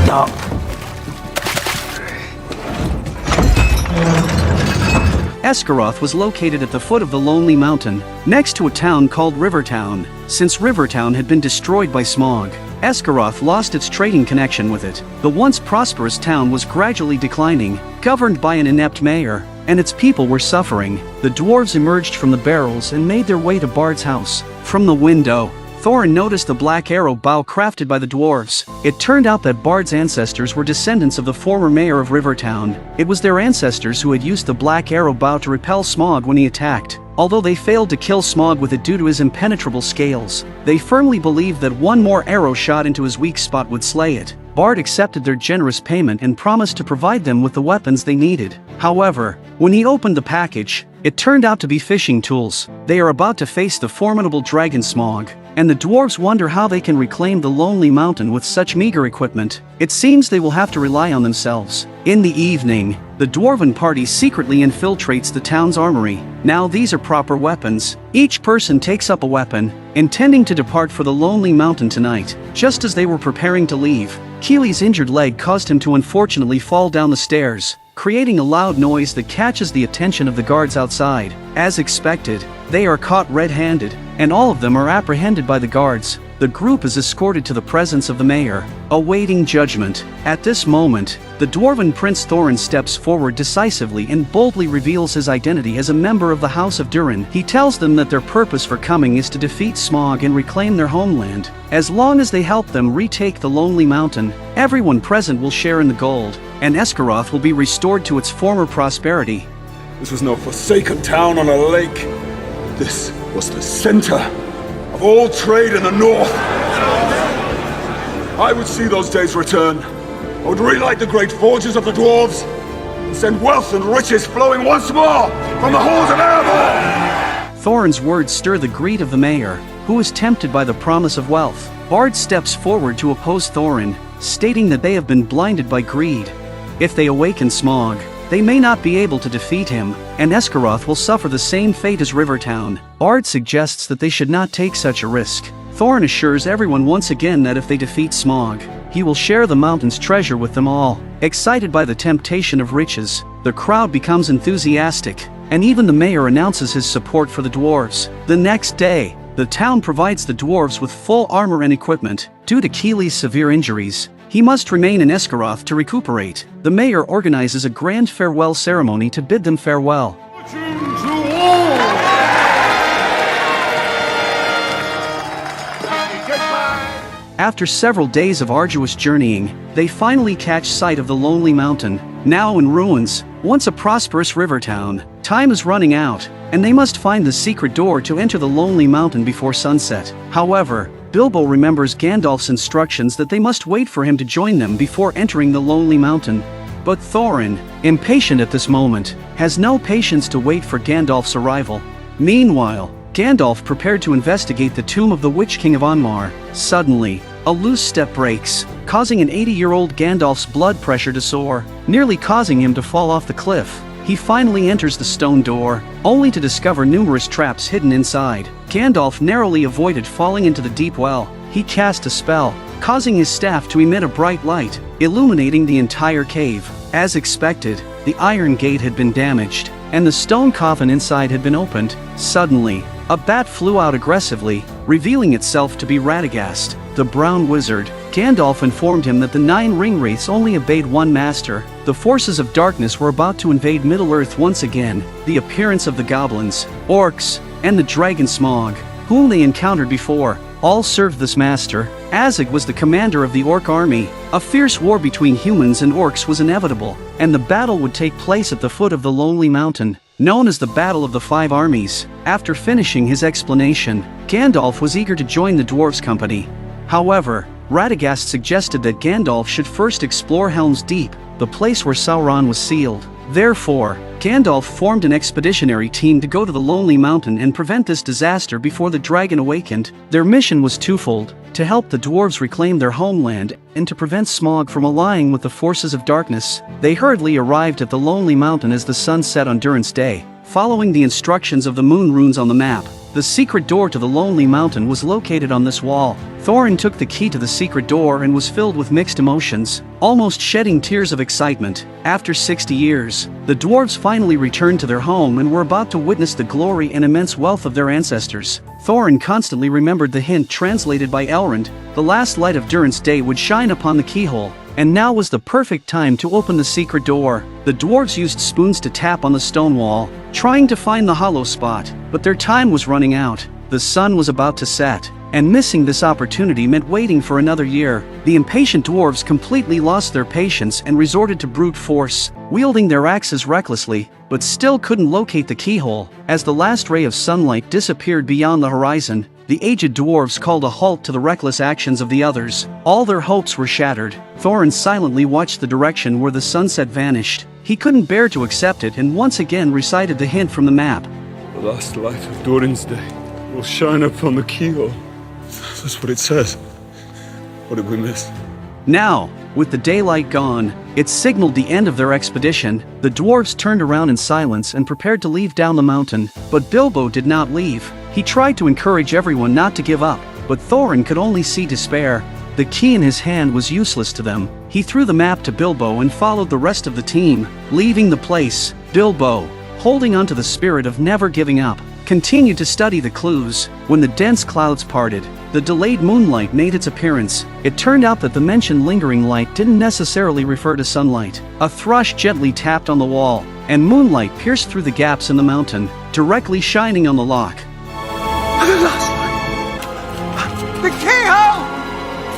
Stop.
Esgaroth was located at the foot of the Lonely Mountain, next to a town called Rivertown. Since Rivertown had been destroyed by smog, Esgaroth lost its trading connection with it. The once prosperous town was gradually declining, governed by an inept mayor, and its people were suffering. The dwarves emerged from the barrels and made their way to Bard's house. From the window, Thorin noticed the black arrow bow crafted by the dwarves. It turned out that Bard's ancestors were descendants of the former mayor of Rivertown. It was their ancestors who had used the black arrow bow to repel Smog when he attacked. Although they failed to kill Smog with it due to his impenetrable scales, they firmly believed that one more arrow shot into his weak spot would slay it. Bard accepted their generous payment and promised to provide them with the weapons they needed. However, when he opened the package, it turned out to be fishing tools. They are about to face the formidable dragon Smog, and the dwarves wonder how they can reclaim the Lonely Mountain with such meager equipment. It seems they will have to rely on themselves. In the evening, the dwarven party secretly infiltrates the town's armory. Now these are proper weapons. Each person takes up a weapon, intending to depart for the Lonely Mountain tonight. Just as they were preparing to leave, Keely's injured leg caused him to unfortunately fall down the stairs, creating a loud noise that catches the attention of the guards outside. As expected, they are caught red-handed, and all of them are apprehended by the guards. The group is escorted to the presence of the mayor, awaiting judgment. At this moment, the dwarven Prince Thorin steps forward decisively and boldly reveals his identity as a member of the House of Durin. He tells them that their purpose for coming is to defeat Smog and reclaim their homeland. As long as they help them retake the Lonely Mountain, everyone present will share in the gold, and Esgaroth will be restored to its former prosperity.
This was no forsaken town on a lake. This was the center of all trade in the north. I would see those days return. I would relight the great forges of the dwarves and send wealth and riches flowing once more from the halls of Erebor.
Thorin's words stir the greed of the mayor, who is tempted by the promise of wealth. Bard steps forward to oppose Thorin, stating that they have been blinded by greed. If they awaken Smog, they may not be able to defeat him, and Esgaroth will suffer the same fate as Rivertown. Bard suggests that they should not take such a risk. Thorin assures everyone once again that if they defeat Smog, he will share the mountain's treasure with them all. Excited by the temptation of riches, the crowd becomes enthusiastic, and even the mayor announces his support for the dwarves. The next day, the town provides the dwarves with full armor and equipment. Due to Keely's severe injuries, he must remain in Esgaroth to recuperate. The mayor organizes a grand farewell ceremony to bid them farewell. After several days of arduous journeying, they finally catch sight of the Lonely Mountain, now in ruins, once a prosperous river town. Time is running out, and they must find the secret door to enter the Lonely Mountain before sunset. However, Bilbo remembers Gandalf's instructions that they must wait for him to join them before entering the Lonely Mountain. But Thorin, impatient at this moment, has no patience to wait for Gandalf's arrival. Meanwhile, Gandalf prepared to investigate the tomb of the Witch King of Angmar. Suddenly, a loose step breaks, causing an 80-year-old Gandalf's blood pressure to soar, nearly causing him to fall off the cliff. He finally enters the stone door, only to discover numerous traps hidden inside. Gandalf narrowly avoided falling into the deep well. He cast a spell, causing his staff to emit a bright light, illuminating the entire cave. As expected, the iron gate had been damaged, and the stone coffin inside had been opened. Suddenly, a bat flew out aggressively, revealing itself to be Radagast. the Brown Wizard, Gandalf informed him that the 9 ring wraiths only obeyed one master. The forces of darkness were about to invade Middle-earth once again. The appearance of the goblins, orcs, and the dragon Smaug, whom they encountered before, all served this master. Azog was the commander of the orc army. A fierce war between humans and orcs was inevitable, and the battle would take place at the foot of the Lonely Mountain, known as the Battle of the Five Armies. After finishing his explanation, Gandalf was eager to join the dwarves' company. However, Radagast suggested that Gandalf should first explore Helm's Deep, the place where Sauron was sealed. Therefore, Gandalf formed an expeditionary team to go to the Lonely Mountain and prevent this disaster before the dragon awakened. Their mission was twofold: to help the dwarves reclaim their homeland, and to prevent Smaug from allying with the forces of darkness. They hurriedly arrived at the Lonely Mountain as the sun set on Durin's Day. Following the instructions of the moon runes on the map, the secret door to the Lonely Mountain was located on this wall. Thorin took the key to the secret door and was filled with mixed emotions, almost shedding tears of excitement. After 60 years, the dwarves finally returned to their home and were about to witness the glory and immense wealth of their ancestors. Thorin constantly remembered the hint translated by Elrond: the last light of Durin's Day would shine upon the keyhole. And now was the perfect time to open the secret door. The dwarves used spoons to tap on the stone wall, trying to find the hollow spot, but their time was running out. The sun was about to set, and missing this opportunity meant waiting for another year. The impatient dwarves completely lost their patience and resorted to brute force, wielding their axes recklessly, but still couldn't locate the keyhole. As the last ray of sunlight disappeared beyond the horizon, the aged dwarves called a halt to the reckless actions of the others. All their hopes were shattered. Thorin silently watched the direction where the sunset vanished. He couldn't bear to accept it and once again recited the hint from the map.
The last light of Durin's Day will shine upon the keyhole. That's what it says. What did we miss?
Now, with the daylight gone, it signaled the end of their expedition. The dwarves turned around in silence and prepared to leave down the mountain, but Bilbo did not leave. He tried to encourage everyone not to give up, but Thorin could only see despair. The key in his hand was useless to them. He threw the map to Bilbo and followed the rest of the team. Leaving the place, Bilbo, holding onto the spirit of never giving up, continued to study the clues. When the dense clouds parted, the delayed moonlight made its appearance. It turned out that the mentioned lingering light didn't necessarily refer to sunlight. A thrush gently tapped on the wall, and moonlight pierced through the gaps in the mountain, directly shining on the lock.
The last light! The keyhole!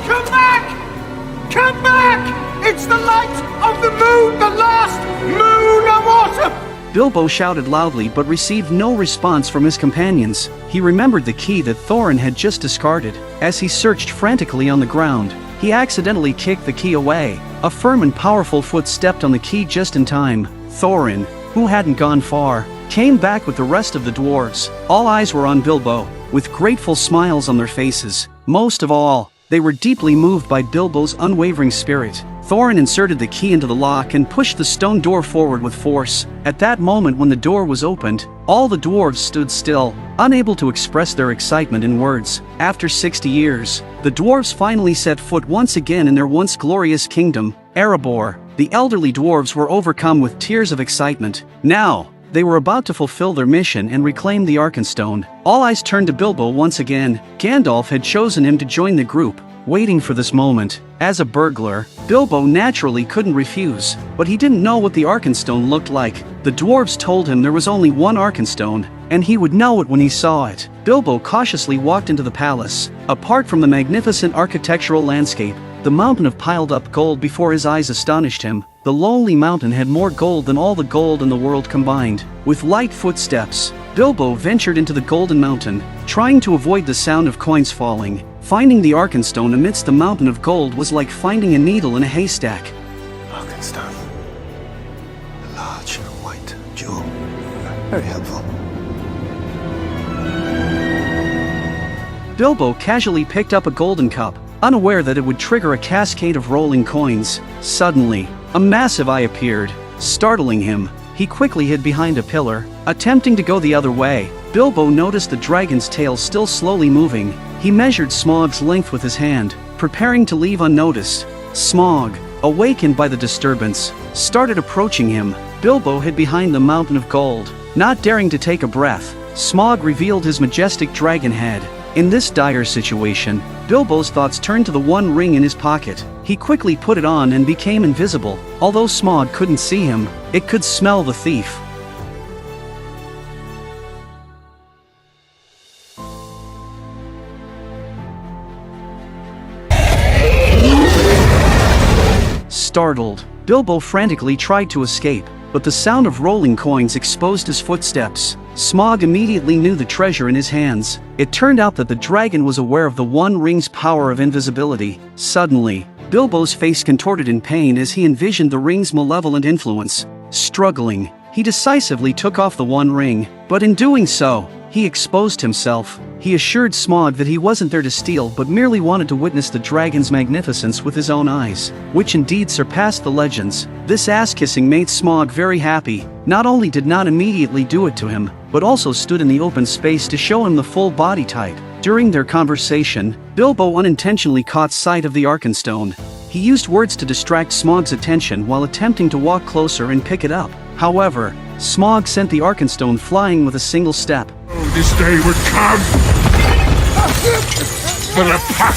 Come back! Come back! It's the light of the moon! The last moon of autumn!
Bilbo shouted loudly but received no response from his companions. He remembered the key that Thorin had just discarded. As he searched frantically on the ground, he accidentally kicked the key away. A firm and powerful foot stepped on the key just in time. Thorin, who hadn't gone far, came back with the rest of the dwarves. All eyes were on Bilbo, with grateful smiles on their faces. Most of all, they were deeply moved by Bilbo's unwavering spirit. Thorin inserted the key into the lock and pushed the stone door forward with force. At that moment when the door was opened, all the dwarves stood still, unable to express their excitement in words. After 60 years, the dwarves finally set foot once again in their once glorious kingdom, Erebor. The elderly dwarves were overcome with tears of excitement. Now, they were about to fulfill their mission and reclaim the Arkenstone. All eyes turned to Bilbo once again. Gandalf had chosen him to join the group, waiting for this moment. As a burglar, Bilbo naturally couldn't refuse, but he didn't know what the Arkenstone looked like. The dwarves told him there was only one Arkenstone, and he would know it when he saw it. Bilbo cautiously walked into the palace. Apart from the magnificent architectural landscape, the mountain of piled up gold before his eyes astonished him. The Lonely Mountain had more gold than all the gold in the world combined. With light footsteps, Bilbo ventured into the Golden Mountain, trying to avoid the sound of coins falling. Finding the Arkenstone amidst the mountain of gold was like finding a needle in a haystack.
Arkenstone. A large white jewel. Very helpful.
Bilbo casually picked up a golden cup, unaware that it would trigger a cascade of rolling coins. Suddenly, a massive eye appeared, startling him. He quickly hid behind a pillar, attempting to go the other way. Bilbo noticed the dragon's tail still slowly moving. He measured Smaug's length with his hand, preparing to leave unnoticed. Smaug, awakened by the disturbance, started approaching him. Bilbo hid behind the mountain of gold. Not daring to take a breath, Smaug revealed his majestic dragon head. In this dire situation, Bilbo's thoughts turned to the one ring in his pocket. He quickly put it on and became invisible. Although Smaug couldn't see him, it could smell the thief. Startled, Bilbo frantically tried to escape, but the sound of rolling coins exposed his footsteps. Smaug immediately knew the treasure in his hands. It turned out that the dragon was aware of the One Ring's power of invisibility. Suddenly, Bilbo's face contorted in pain as he envisioned the ring's malevolent influence. Struggling, he decisively took off the One Ring, but in doing so, he exposed himself. He assured Smaug that he wasn't there to steal but merely wanted to witness the dragon's magnificence with his own eyes, which indeed surpassed the legends. This ass-kissing made Smaug very happy. Not only did not immediately do it to him, but also stood in the open space to show him the full body type. During their conversation, Bilbo unintentionally caught sight of the Arkenstone. He used words to distract Smaug's attention while attempting to walk closer and pick it up. However, Smaug sent the Arkenstone flying with a single step.
This day would come that a pack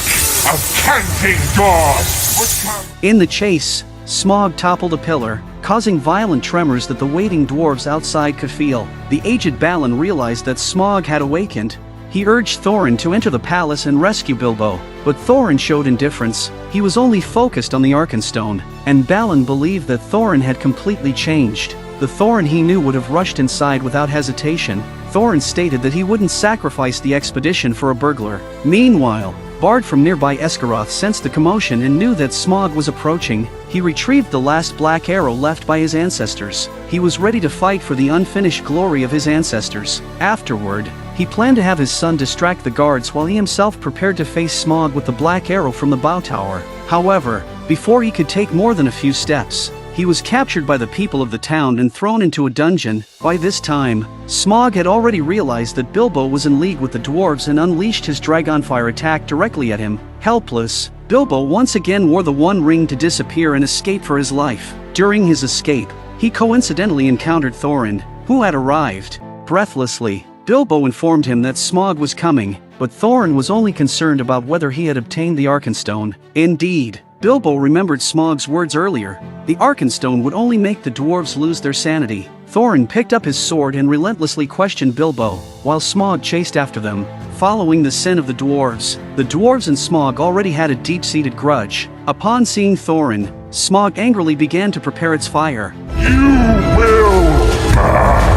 of canting doors would come.
In the chase, Smaug toppled a pillar, causing violent tremors that the waiting dwarves outside could feel. The aged Balin realized that Smaug had awakened. He urged Thorin to enter the palace and rescue Bilbo, but Thorin showed indifference. He was only focused on the Arkenstone, and Balin believed that Thorin had completely changed. The Thorin he knew would have rushed inside without hesitation. Thorin stated that he wouldn't sacrifice the expedition for a burglar. Meanwhile, Bard from nearby Esgaroth sensed the commotion and knew that Smaug was approaching. He retrieved the last black arrow left by his ancestors. He was ready to fight for the unfinished glory of his ancestors. Afterward, he planned to have his son distract the guards while he himself prepared to face Smaug with the black arrow from the bow tower. However, before he could take more than a few steps, he was captured by the people of the town and thrown into a dungeon. By this time, Smaug had already realized that Bilbo was in league with the dwarves and unleashed his Dragonfire attack directly at him. Helpless, Bilbo once again wore the One Ring to disappear and escape for his life. During his escape, he coincidentally encountered Thorin, who had arrived. Breathlessly, Bilbo informed him that Smaug was coming, but Thorin was only concerned about whether he had obtained the Arkenstone. Indeed, Bilbo remembered Smaug's words earlier. The Arkenstone would only make the dwarves lose their sanity. Thorin picked up his sword and relentlessly questioned Bilbo, while Smaug chased after them. Following the sin of the dwarves and Smaug already had a deep-seated grudge. Upon seeing Thorin, Smaug angrily began to prepare its fire.
You will burn.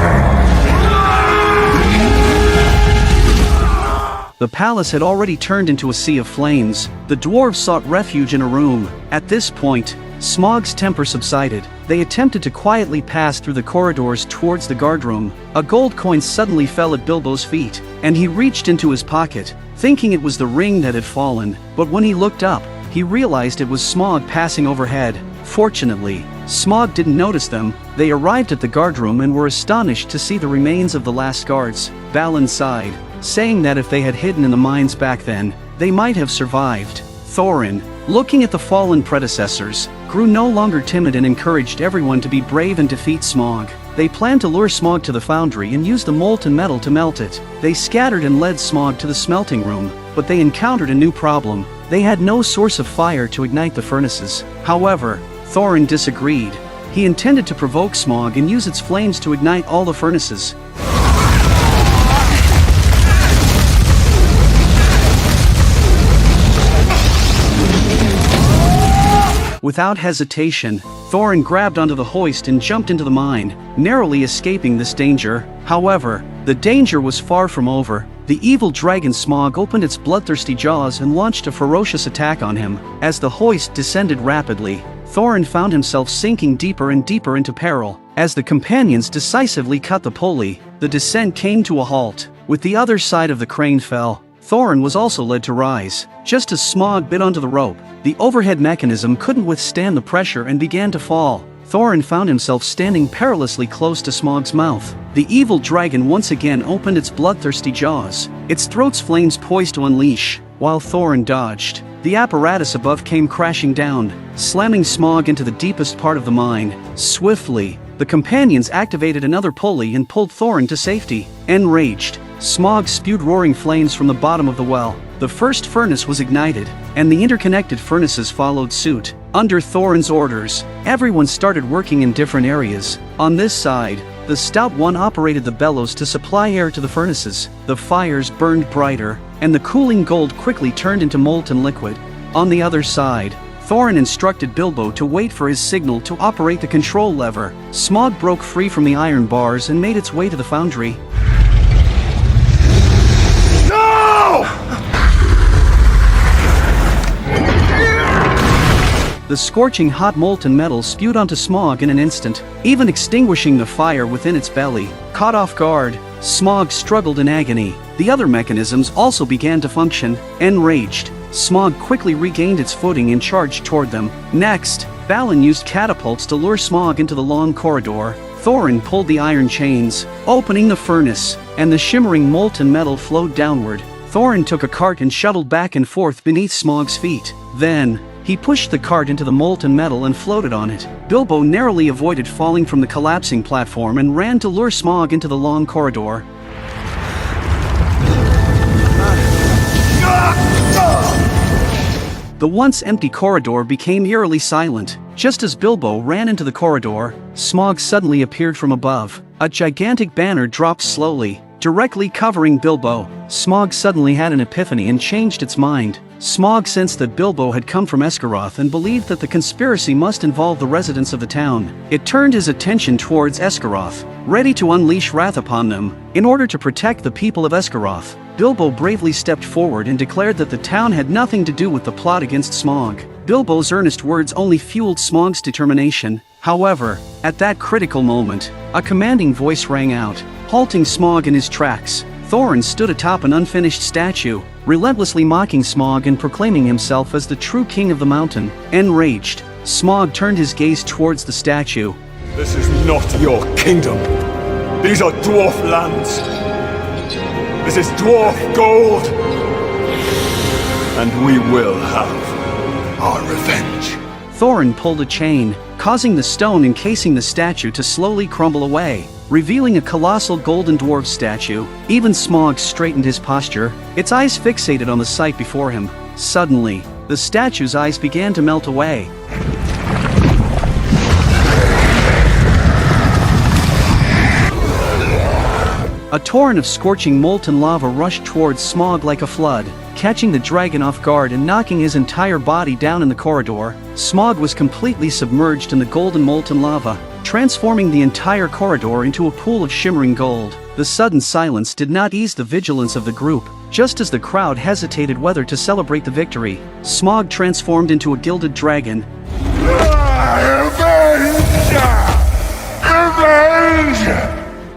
The palace had already turned into a sea of flames. The dwarves sought refuge in a room. At this point, Smaug's temper subsided. They attempted to quietly pass through the corridors towards the guardroom. A gold coin suddenly fell at Bilbo's feet, and he reached into his pocket, thinking it was the ring that had fallen. But when he looked up, he realized it was Smaug passing overhead. Fortunately, Smaug didn't notice them. They arrived at the guardroom and were astonished to see the remains of the last guards. Balin sighed, saying that if they had hidden in the mines back then, they might have survived. Thorin, looking at the fallen predecessors, grew no longer timid and encouraged everyone to be brave and defeat Smaug. They planned to lure Smaug to the foundry and use the molten metal to melt it. They scattered and led Smaug to the smelting room, but they encountered a new problem. They had no source of fire to ignite the furnaces. However, Thorin disagreed. He intended to provoke Smaug and use its flames to ignite all the furnaces. Without hesitation, Thorin grabbed onto the hoist and jumped into the mine, narrowly escaping this danger. However, the danger was far from over. The evil dragon Smaug opened its bloodthirsty jaws and launched a ferocious attack on him. As the hoist descended rapidly, Thorin found himself sinking deeper and deeper into peril. As the companions decisively cut the pulley, the descent came to a halt. With the other side of the crane fell, Thorin was also led to rise. Just as Smaug bit onto the rope, the overhead mechanism couldn't withstand the pressure and began to fall. Thorin found himself standing perilously close to Smaug's mouth. The evil dragon once again opened its bloodthirsty jaws, its throat's flames poised to unleash. While Thorin dodged, the apparatus above came crashing down, slamming Smaug into the deepest part of the mine. Swiftly, the companions activated another pulley and pulled Thorin to safety. Enraged, Smaug spewed roaring flames from the bottom of the well. The first furnace was ignited, and the interconnected furnaces followed suit. Under Thorin's orders, everyone started working in different areas. On this side, the Stout One operated the bellows to supply air to the furnaces. The fires burned brighter, and the cooling gold quickly turned into molten liquid. On the other side, Thorin instructed Bilbo to wait for his signal to operate the control lever. Smaug broke free from the iron bars and made its way to the foundry.
No!
The scorching hot molten metal spewed onto Smaug in an instant, even extinguishing the fire within its belly. Caught off guard, Smaug struggled in agony. The other mechanisms also began to function. Enraged, Smaug quickly regained its footing and charged toward them. Next, Balin used catapults to lure Smaug into the long corridor. Thorin pulled the iron chains, opening the furnace, and the shimmering molten metal flowed downward. Thorin took a cart and shuttled back and forth beneath Smaug's feet. Then, he pushed the cart into the molten metal and floated on it. Bilbo narrowly avoided falling from the collapsing platform and ran to lure Smaug into the long corridor. The once empty corridor became eerily silent. Just as Bilbo ran into the corridor, Smaug suddenly appeared from above. A gigantic banner dropped slowly, directly covering Bilbo. Smaug suddenly had an epiphany and changed its mind. Smaug sensed that Bilbo had come from Esgaroth and believed that the conspiracy must involve the residents of the town. It turned his attention towards Esgaroth, ready to unleash wrath upon them. In order to protect the people of Esgaroth, Bilbo bravely stepped forward and declared that the town had nothing to do with the plot against Smaug. Bilbo's earnest words only fueled Smaug's determination. However, at that critical moment, a commanding voice rang out, halting Smaug in his tracks. Thorin stood atop an unfinished statue, relentlessly mocking Smaug and proclaiming himself as the true king of the mountain. Enraged, Smaug turned his gaze towards the statue.
This is not your kingdom. These are dwarf lands. This is dwarf gold. And we will have our revenge.
Thorin pulled a chain, causing the stone encasing the statue to slowly crumble away, revealing a colossal golden dwarf statue. Even Smaug straightened his posture, its eyes fixated on the sight before him. Suddenly, the statue's eyes began to melt away. A torrent of scorching molten lava rushed towards Smaug like a flood, catching the dragon off guard and knocking his entire body down in the corridor. Smaug was completely submerged in the golden molten lava, transforming the entire corridor into a pool of shimmering gold. The sudden silence did not ease the vigilance of the group. Just as the crowd hesitated whether to celebrate the victory, Smaug transformed into a gilded dragon.
Revenge!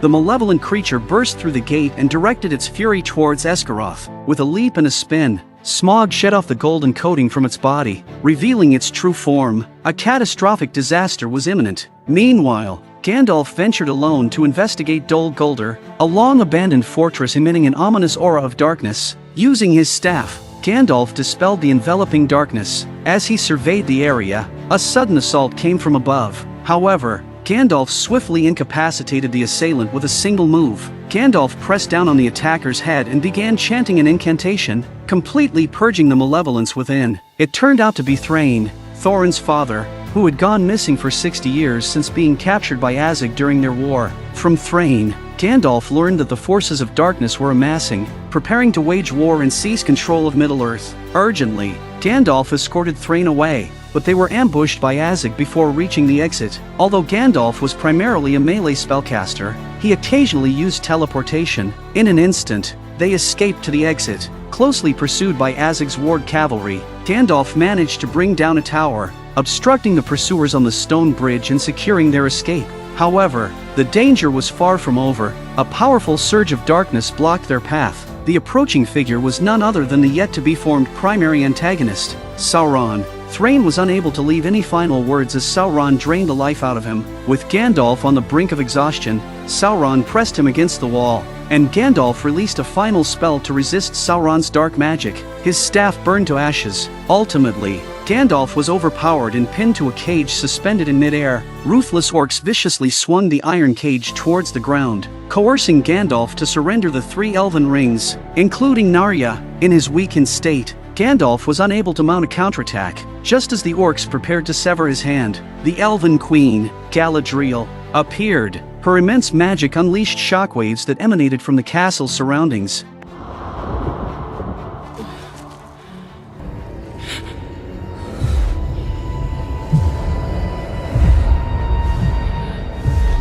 The malevolent creature burst through the gate and directed its fury towards Esgaroth. With a leap and a spin, Smaug shed off the golden coating from its body, revealing its true form. A catastrophic disaster was imminent. Meanwhile, Gandalf ventured alone to investigate Dol Guldur, a long-abandoned fortress emitting an ominous aura of darkness. Using his staff, Gandalf dispelled the enveloping darkness. As he surveyed the area, a sudden assault came from above. However, Gandalf swiftly incapacitated the assailant with a single move. Gandalf pressed down on the attacker's head and began chanting an incantation, completely purging the malevolence within. It turned out to be Thrain, Thorin's father, who had gone missing for 60 years since being captured by Azog during their war. From Thrain, Gandalf learned that the forces of darkness were amassing, preparing to wage war and seize control of Middle-earth. Urgently, Gandalf escorted Thrain away, but they were ambushed by Azog before reaching the exit. Although Gandalf was primarily a melee spellcaster, he occasionally used teleportation. In an instant, they escaped to the exit. Closely pursued by Azog's Ward cavalry, Gandalf managed to bring down a tower, obstructing the pursuers on the stone bridge and securing their escape. However, the danger was far from over. A powerful surge of darkness blocked their path. The approaching figure was none other than the yet-to-be-formed primary antagonist, Sauron. Thrain was unable to leave any final words as Sauron drained the life out of him. With Gandalf on the brink of exhaustion, Sauron pressed him against the wall, and Gandalf released a final spell to resist Sauron's dark magic. His staff burned to ashes. Ultimately, Gandalf was overpowered and pinned to a cage suspended in midair. Ruthless orcs viciously swung the iron cage towards the ground, coercing Gandalf to surrender the 3 elven rings, including Narya. In his weakened state, Gandalf was unable to mount a counterattack. Just as the orcs prepared to sever his hand, the elven queen, Galadriel, appeared. Her immense magic unleashed shockwaves that emanated from the castle's surroundings.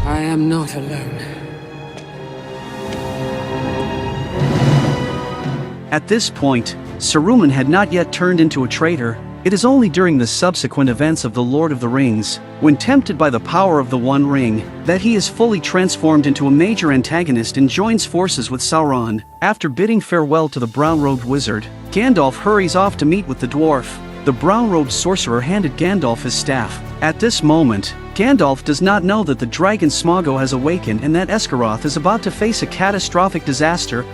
I am not alone.
At this point, Saruman had not yet turned into a traitor. It is only during the subsequent events of The Lord of the Rings, when tempted by the power of the One Ring, that he is fully transformed into a major antagonist and joins forces with Sauron. After bidding farewell to the brown-robed wizard, Gandalf hurries off to meet with the dwarf. The brown-robed sorcerer handed Gandalf his staff. At this moment, Gandalf does not know that the dragon Smaug has awakened and that Esgaroth is about to face a catastrophic disaster.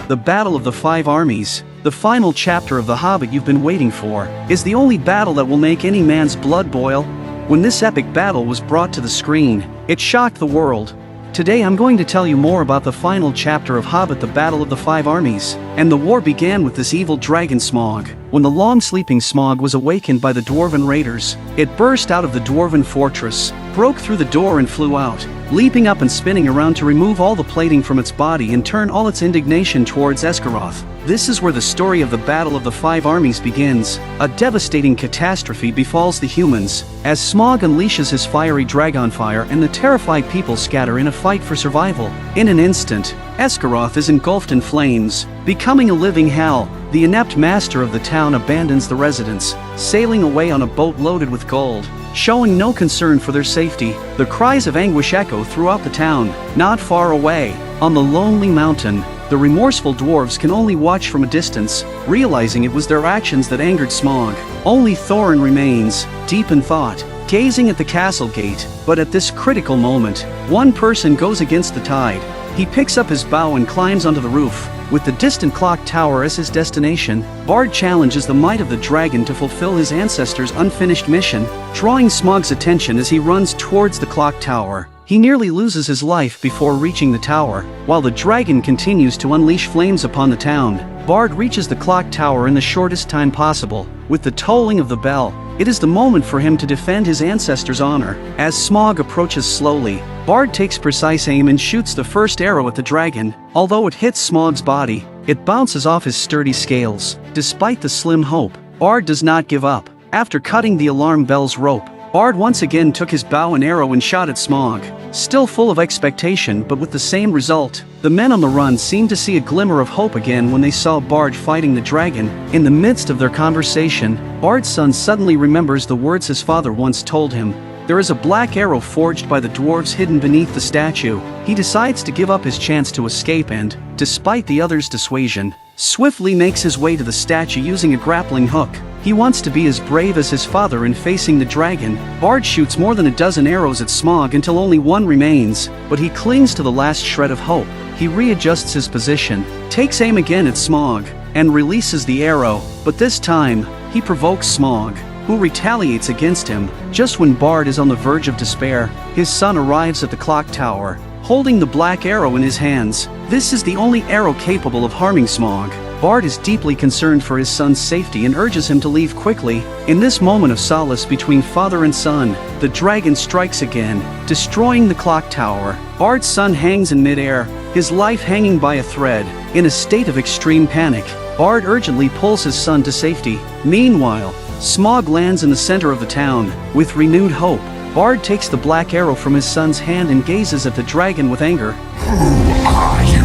The Battle of the Five Armies, the final chapter of The Hobbit you've been waiting for, is the only battle that will make any man's blood boil. When this epic battle was brought to the screen, it shocked the world. Today I'm going to tell you more about the final chapter of Hobbit: The Battle of the Five Armies. And the war began with this evil dragon Smaug. When the long-sleeping Smaug was awakened by the dwarven raiders, it burst out of the dwarven fortress, broke through the door and flew out, leaping up and spinning around to remove all the plating from its body and turn all its indignation towards Esgaroth. This is where the story of the Battle of the Five Armies begins. A devastating catastrophe befalls the humans, as Smaug unleashes his fiery dragonfire and the terrified people scatter in a fight for survival. In an instant, Esgaroth is engulfed in flames, becoming a living hell. The inept master of the town abandons the residents, sailing away on a boat loaded with gold, showing no concern for their safety. The cries of anguish echo throughout the town. Not far away, on the lonely mountain, the remorseful dwarves can only watch from a distance, realizing it was their actions that angered Smaug. Only Thorin remains, deep in thought, gazing at the castle gate. But at this critical moment, one person goes against the tide. He picks up his bow and climbs onto the roof. With the distant clock tower as his destination, Bard challenges the might of the dragon to fulfill his ancestors' unfinished mission, drawing Smaug's attention as he runs towards the clock tower. He nearly loses his life before reaching the tower. While the dragon continues to unleash flames upon the town, Bard reaches the clock tower in the shortest time possible. With the tolling of the bell, it is the moment for him to defend his ancestors' honor. As Smaug approaches slowly, Bard takes precise aim and shoots the first arrow at the dragon. Although it hits Smaug's body, it bounces off his sturdy scales. Despite the slim hope, Bard does not give up. After cutting the alarm bell's rope, Bard once again took his bow and arrow and shot at Smaug. Still full of expectation but with the same result, the men on the run seemed to see a glimmer of hope again when they saw Bard fighting the dragon. In the midst of their conversation, Bard's son suddenly remembers the words his father once told him. There is a black arrow forged by the dwarves hidden beneath the statue. He decides to give up his chance to escape and, despite the others' dissuasion, swiftly makes his way to the statue using a grappling hook. He wants to be as brave as his father in facing the dragon. Bard shoots more than a dozen arrows at Smaug until only one remains, but he clings to the last shred of hope. He readjusts his position, takes aim again at Smaug, and releases the arrow, but this time, he provokes Smaug, who retaliates against him. Just when Bard is on the verge of despair, his son arrives at the clock tower, holding the black arrow in his hands. This is the only arrow capable of harming Smaug. Bard is deeply concerned for his son's safety and urges him to leave quickly. In this moment of solace between father and son, the dragon strikes again, destroying the clock tower. Bard's son hangs in midair, his life hanging by a thread. In a state of extreme panic, Bard urgently pulls his son to safety. Meanwhile, Smaug lands in the center of the town. With renewed hope, Bard takes the black arrow from his son's hand and gazes at the dragon with anger.
Who are you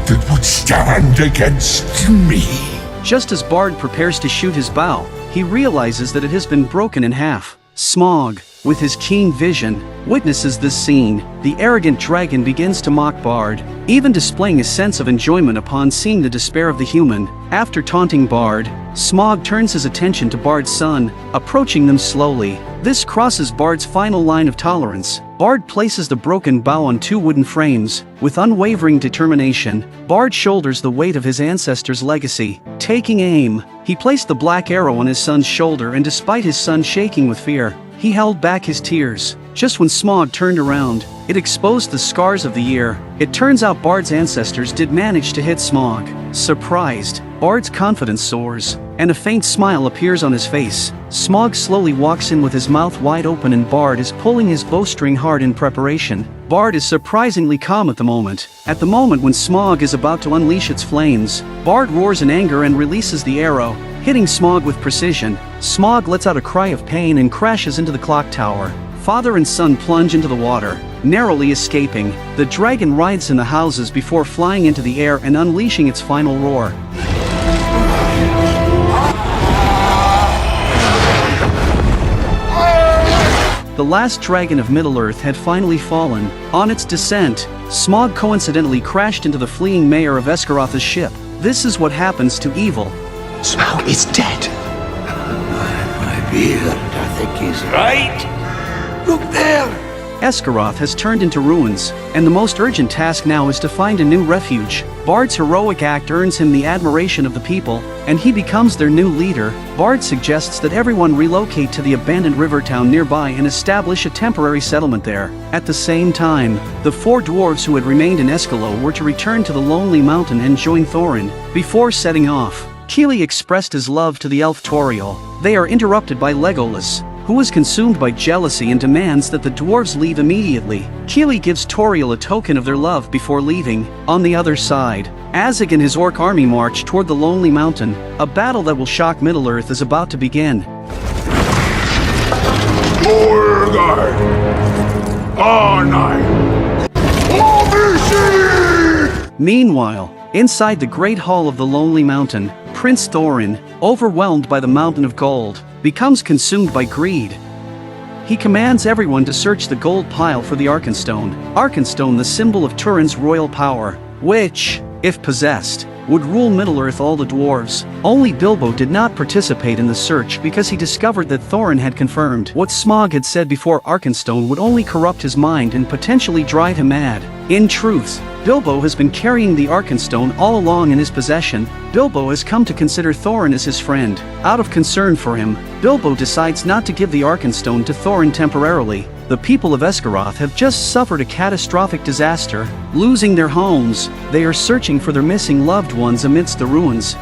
that would stand against me?
Just as Bard prepares to shoot his bow, he realizes that it has been broken in half. Smaug, with his keen vision, witnesses this scene. The arrogant dragon begins to mock Bard, even displaying a sense of enjoyment upon seeing the despair of the human. After taunting Bard, Smaug turns his attention to Bard's son, approaching them slowly. This crosses Bard's final line of tolerance. Bard places the broken bow on 2 wooden frames. With unwavering determination, Bard shoulders the weight of his ancestors' legacy. Taking aim, he placed the black arrow on his son's shoulder, and despite his son shaking with fear, he held back his tears. Just when Smaug turned around, it exposed the scars of the year. It turns out Bard's ancestors did manage to hit Smaug. Surprised, Bard's confidence soars, and a faint smile appears on his face. Smaug slowly walks in with his mouth wide open, and Bard is pulling his bowstring hard in preparation. Bard is surprisingly calm at the moment. At the moment when Smaug is about to unleash its flames, Bard roars in anger and releases the arrow, hitting Smaug with precision. Smaug lets out a cry of pain and crashes into the clock tower. Father and son plunge into the water, narrowly escaping. The dragon rides in the houses before flying into the air and unleashing its final roar. The last dragon of Middle-earth had finally fallen. On its descent, Smaug coincidentally crashed into the fleeing mayor of Esgaroth's ship. This is what happens to evil.
Smaug is dead.
My beard, I think he's right. Look there!
Esgaroth has turned into ruins, and the most urgent task now is to find a new refuge. Bard's heroic act earns him the admiration of the people, and he becomes their new leader. Bard suggests that everyone relocate to the abandoned river town nearby and establish a temporary settlement there. At the same time, the 4 dwarves who had remained in Escalo were to return to the Lonely Mountain and join Thorin. Before setting off, Keely expressed his love to the elf Toriel. They are interrupted by Legolas, who is consumed by jealousy and demands that the dwarves leave immediately. Keely gives Toriel a token of their love before leaving. On the other side, Azog and his orc army march toward the Lonely Mountain. A battle that will shock Middle-earth is about to begin.
Beauregard! Arnai!
Meanwhile, inside the Great Hall of the Lonely Mountain, Prince Thorin, overwhelmed by the Mountain of Gold, becomes consumed by greed. He commands everyone to search the gold pile for the Arkenstone. Arkenstone, the symbol of Turin's royal power, which, if possessed, would rule Middle-earth all the dwarves. Only Bilbo did not participate in the search because he discovered that Thorin had confirmed what Smaug had said before. Arkenstone would only corrupt his mind and potentially drive him mad. In truth, Bilbo has been carrying the Arkenstone all along in his possession. Bilbo has come to consider Thorin as his friend. Out of concern for him, Bilbo decides not to give the Arkenstone to Thorin temporarily. The people of Esgaroth have just suffered a catastrophic disaster, losing their homes. They are searching for their missing loved ones amidst the ruins.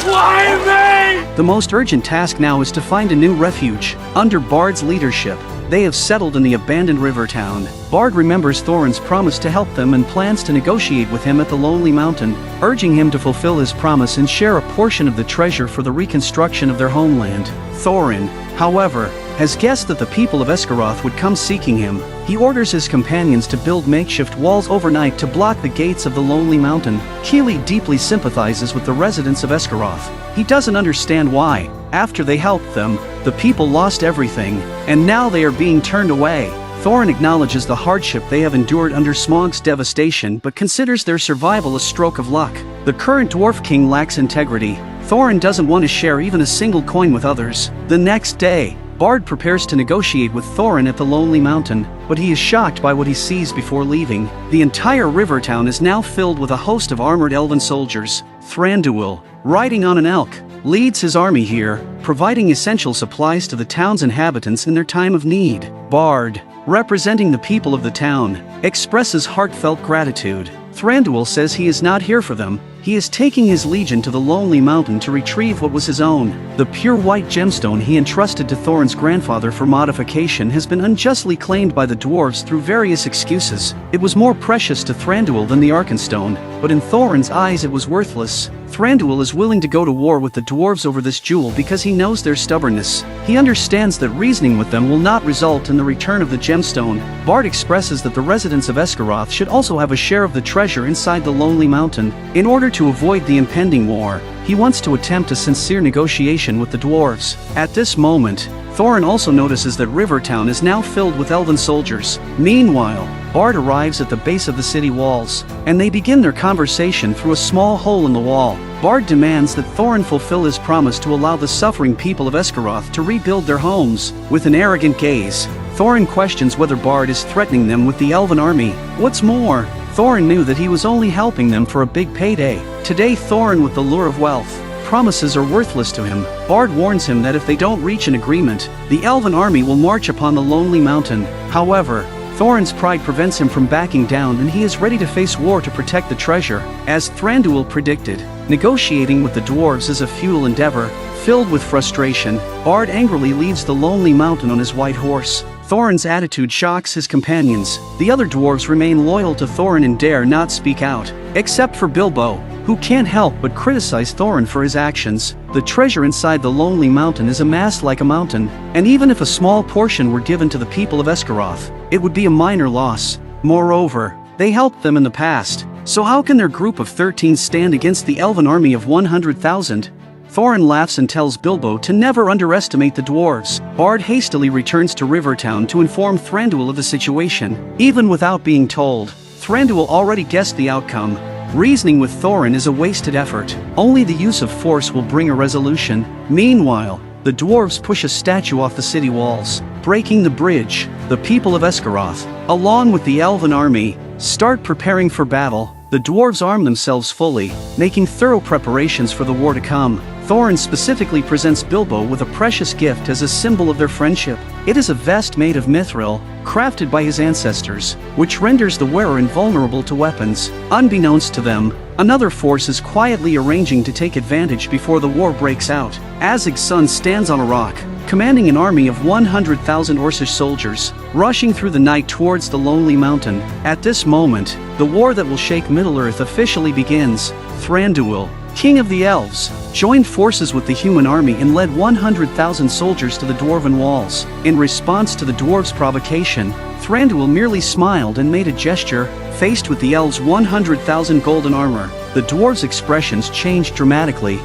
Why me?
The most urgent task now is to find a new refuge. Under Bard's leadership, they have settled in the abandoned river town. Bard remembers Thorin's promise to help them and plans to negotiate with him at the Lonely Mountain, urging him to fulfill his promise and share a portion of the treasure for the reconstruction of their homeland. Thorin, however, has guessed that the people of Esgaroth would come seeking him. He orders his companions to build makeshift walls overnight to block the gates of the Lonely Mountain. Keely deeply sympathizes with the residents of Esgaroth. He doesn't understand why, after they helped them, the people lost everything, and now they are being turned away. Thorin acknowledges the hardship they have endured under Smaug's devastation but considers their survival a stroke of luck. The current Dwarf King lacks integrity. Thorin doesn't want to share even a single coin with others. The next day, Bard prepares to negotiate with Thorin at the Lonely Mountain, but he is shocked by what he sees before leaving. The entire river town is now filled with a host of armored elven soldiers. Thranduil, riding on an elk, leads his army here, providing essential supplies to the town's inhabitants in their time of need. Bard, representing the people of the town, expresses heartfelt gratitude. Thranduil says he is not here for them. He is taking his legion to the Lonely Mountain to retrieve what was his own. The pure white gemstone he entrusted to Thorin's grandfather for modification has been unjustly claimed by the dwarves through various excuses. It was more precious to Thranduil than the Arkenstone, but in Thorin's eyes it was worthless. Thranduil is willing to go to war with the dwarves over this jewel because he knows their stubbornness. He understands that reasoning with them will not result in the return of the gemstone. Bard expresses that the residents of Esgaroth should also have a share of the treasure inside the Lonely Mountain. In order to avoid the impending war, he wants to attempt a sincere negotiation with the dwarves. At this moment, Thorin also notices that Rivertown is now filled with elven soldiers. Meanwhile, Bard arrives at the base of the city walls, and they begin their conversation through a small hole in the wall. Bard demands that Thorin fulfill his promise to allow the suffering people of Esgaroth to rebuild their homes. With an arrogant gaze, Thorin questions whether Bard is threatening them with the elven army. What's more, Thorin knew that he was only helping them for a big payday. Today Thorin, with the lure of wealth, promises are worthless to him. Bard warns him that if they don't reach an agreement, the elven army will march upon the Lonely Mountain. However, Thorin's pride prevents him from backing down, and he is ready to face war to protect the treasure. As Thranduil predicted, negotiating with the dwarves is a futile endeavor. Filled with frustration, Bard angrily leaves the Lonely Mountain on his white horse. Thorin's attitude shocks his companions. The other dwarves remain loyal to Thorin and dare not speak out, except for Bilbo, who can't help but criticize Thorin for his actions. The treasure inside the Lonely Mountain is amassed like a mountain, and even if a small portion were given to the people of Esgaroth, it would be a minor loss. Moreover, they helped them in the past, so how can their group of 13 stand against the elven army of 100,000? Thorin laughs and tells Bilbo to never underestimate the dwarves. Bard hastily returns to Rivertown to inform Thranduil of the situation. Even without being told, Thranduil already guessed the outcome. Reasoning with Thorin is a wasted effort. Only the use of force will bring a resolution. Meanwhile, the dwarves push a statue off the city walls, breaking the bridge. The people of Esgaroth, along with the elven army, start preparing for battle. The dwarves arm themselves fully, making thorough preparations for the war to come. Thorin specifically presents Bilbo with a precious gift as a symbol of their friendship. It is a vest made of mithril, crafted by his ancestors, which renders the wearer invulnerable to weapons. Unbeknownst to them, another force is quietly arranging to take advantage before the war breaks out. Azig's son stands on a rock, commanding an army of 100,000 Orcish soldiers, rushing through the night towards the Lonely Mountain. At this moment, the war that will shake Middle-earth officially begins. Thranduil, King of the Elves, joined forces with the human army and led 100,000 soldiers to the dwarven walls. In response to the dwarves' provocation, Thranduil merely smiled and made a gesture. Faced with the elves' 100,000 golden armor, the dwarves' expressions changed dramatically.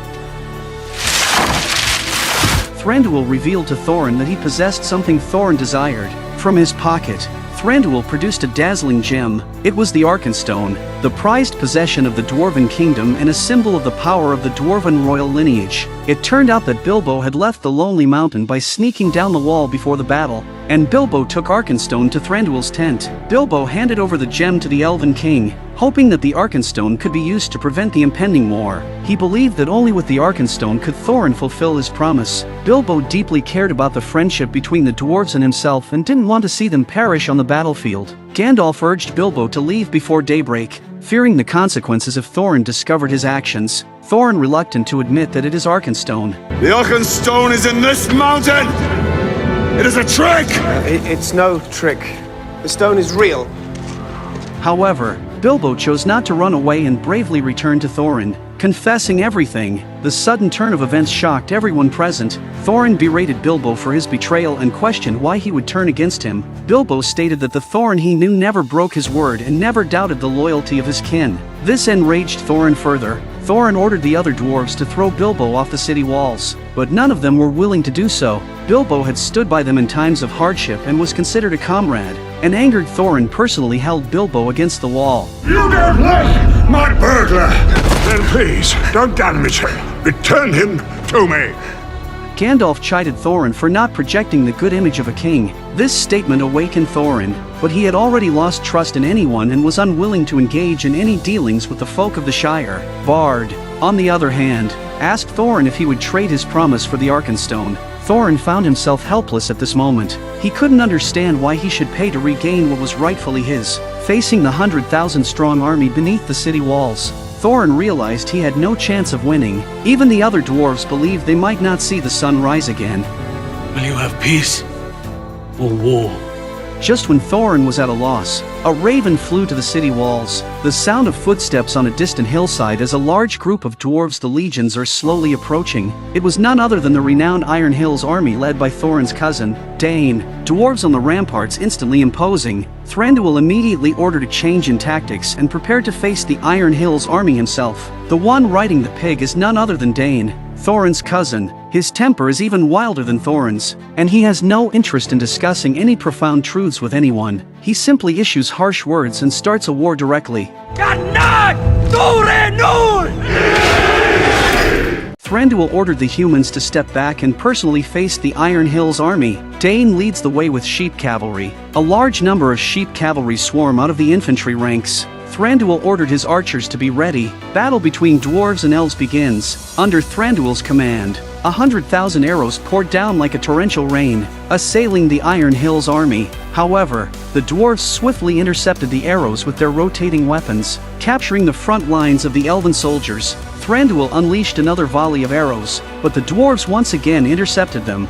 Thranduil revealed to Thorin that he possessed something Thorin desired. From his pocket, Thranduil produced a dazzling gem. It was the Arkenstone, the prized possession of the Dwarven Kingdom and a symbol of the power of the Dwarven royal lineage. It turned out that Bilbo had left the Lonely Mountain by sneaking down the wall before the battle, and Bilbo took Arkenstone to Thranduil's tent. Bilbo handed over the gem to the Elven King, hoping that the Arkenstone could be used to prevent the impending war. He believed that only with the Arkenstone could Thorin fulfill his promise. Bilbo deeply cared about the friendship between the dwarves and himself and didn't want to see them perish on the battlefield. Gandalf urged Bilbo to leave before daybreak, fearing the consequences if Thorin discovered his actions. Thorin reluctant to admit that it is Arkenstone.
The Arkenstone is in this mountain! It is a trick!
It's no trick. The stone is real.
However, Bilbo chose not to run away and bravely returned to Thorin, confessing everything. The sudden turn of events shocked everyone present. Thorin berated Bilbo for his betrayal and questioned why he would turn against him. Bilbo stated that the Thorin he knew never broke his word and never doubted the loyalty of his kin. This enraged Thorin further. Thorin ordered the other dwarves to throw Bilbo off the city walls, but none of them were willing to do so. Bilbo had stood by them in times of hardship and was considered a comrade. An angered Thorin personally held Bilbo against the wall.
You don't like my burglar! Then please, don't damage him. Return him to me!
Gandalf chided Thorin for not projecting the good image of a king. This statement awakened Thorin, but he had already lost trust in anyone and was unwilling to engage in any dealings with the folk of the Shire. Bard, on the other hand, asked Thorin if he would trade his promise for the Arkenstone. Thorin found himself helpless at this moment. He couldn't understand why he should pay to regain what was rightfully his. Facing the 100,000-strong army beneath the city walls, Thorin realized he had no chance of winning. Even the other dwarves believed they might not see the sun rise again.
Will you have peace or war?
Just when Thorin was at a loss, a raven flew to the city walls. The sound of footsteps on a distant hillside as a large group of dwarves, the legions, are slowly approaching. It was none other than the renowned Iron Hills army led by Thorin's cousin, Dane. Dwarves on the ramparts instantly imposing. Thranduil immediately ordered a change in tactics and prepared to face the Iron Hills army himself. The one riding the pig is none other than Dane. Thorin's cousin. His temper is even wilder than Thorin's, and he has no interest in discussing any profound truths with anyone. He simply issues harsh words and starts a war directly. Thranduil ordered the humans to step back and personally face the Iron Hills army. Dane leads the way with sheep cavalry. A large number of sheep cavalry swarm out of the infantry ranks. Thranduil ordered his archers to be ready. Battle between dwarves and elves begins. Under Thranduil's command, 100,000 arrows poured down like a torrential rain, assailing the Iron Hills army. However, the dwarves swiftly intercepted the arrows with their rotating weapons, capturing the front lines of the elven soldiers. Thranduil unleashed another volley of arrows, but the dwarves once again intercepted them.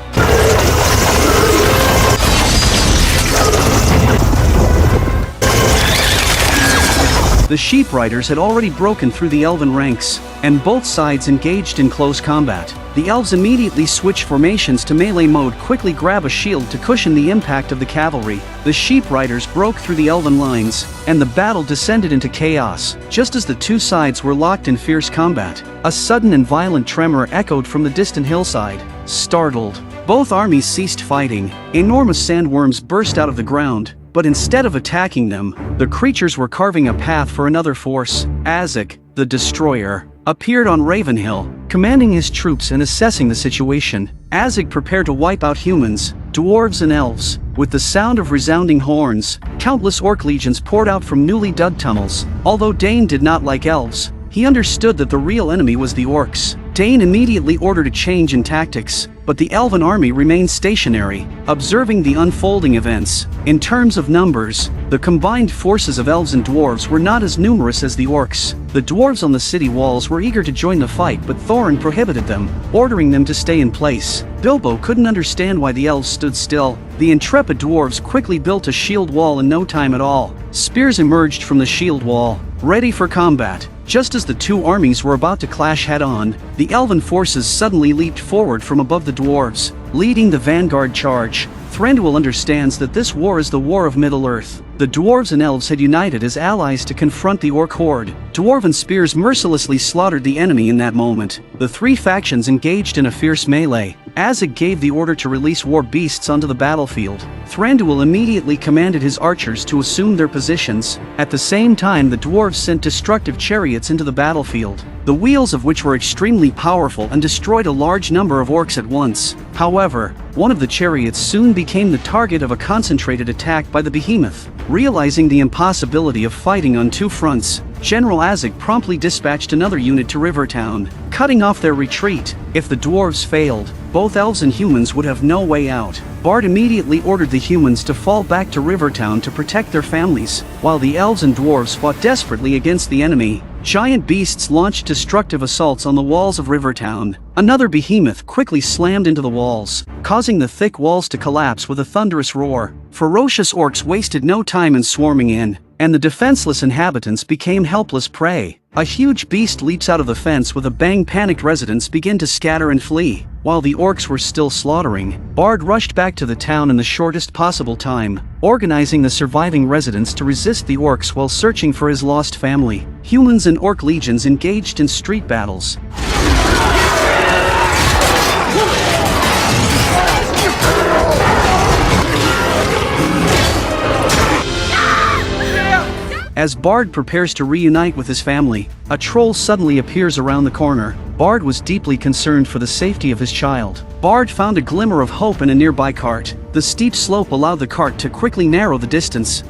The sheep riders had already broken through the elven ranks, and both sides engaged in close combat. The elves immediately switch formations to melee mode, quickly grab a shield to cushion the impact of the cavalry. The sheep riders broke through the elven lines, and the battle descended into chaos. Just as the two sides were locked in fierce combat, a sudden and violent tremor echoed from the distant hillside. Startled, both armies ceased fighting. Enormous sandworms burst out of the ground, but instead of attacking them, the creatures were carving a path for another force. Azek, the Destroyer, appeared on Ravenhill, commanding his troops and assessing the situation. Azek prepared to wipe out humans, dwarves and elves. With the sound of resounding horns, countless orc legions poured out from newly dug tunnels. Although Dane did not like elves, he understood that the real enemy was the orcs. Dane immediately ordered a change in tactics, but the elven army remained stationary, observing the unfolding events. In terms of numbers, the combined forces of elves and dwarves were not as numerous as the orcs. The dwarves on the city walls were eager to join the fight, but Thorin prohibited them, ordering them to stay in place. Bilbo couldn't understand why the elves stood still. The intrepid dwarves quickly built a shield wall in no time at all. Spears emerged from the shield wall, ready for combat. Just as the two armies were about to clash head-on, the elven forces suddenly leaped forward from above the dwarves, leading the vanguard charge. Thranduil understands that this war is the War of Middle-earth. The dwarves and elves had united as allies to confront the orc horde. Dwarven spears mercilessly slaughtered the enemy in that moment. The three factions engaged in a fierce melee. Azek gave the order to release war beasts onto the battlefield. Thranduil immediately commanded his archers to assume their positions. At the same time, the dwarves sent destructive chariots into the battlefield, the wheels of which were extremely powerful and destroyed a large number of orcs at once. However, one of the chariots soon became the target of a concentrated attack by the behemoth. Realizing the impossibility of fighting on two fronts, General Azek promptly dispatched another unit to Rivertown, cutting off their retreat. If the dwarves failed, both elves and humans would have no way out. Bard immediately ordered the humans to fall back to Rivertown to protect their families, while the elves and dwarves fought desperately against the enemy. Giant beasts launched destructive assaults on the walls of Rivertown. Another behemoth quickly slammed into the walls, causing the thick walls to collapse with a thunderous roar. Ferocious orcs wasted no time in swarming in, and the defenseless inhabitants became helpless prey. A huge beast leaps out of the fence with a bang. Panicked residents begin to scatter and flee. While the orcs were still slaughtering, Bard rushed back to the town in the shortest possible time, organizing the surviving residents to resist the orcs while searching for his lost family. Humans and orc legions engaged in street battles. As Bard prepares to reunite with his family, a troll suddenly appears around the corner. Bard was deeply concerned for the safety of his child. Bard found a glimmer of hope in a nearby cart. The steep slope allowed the cart to quickly narrow the distance.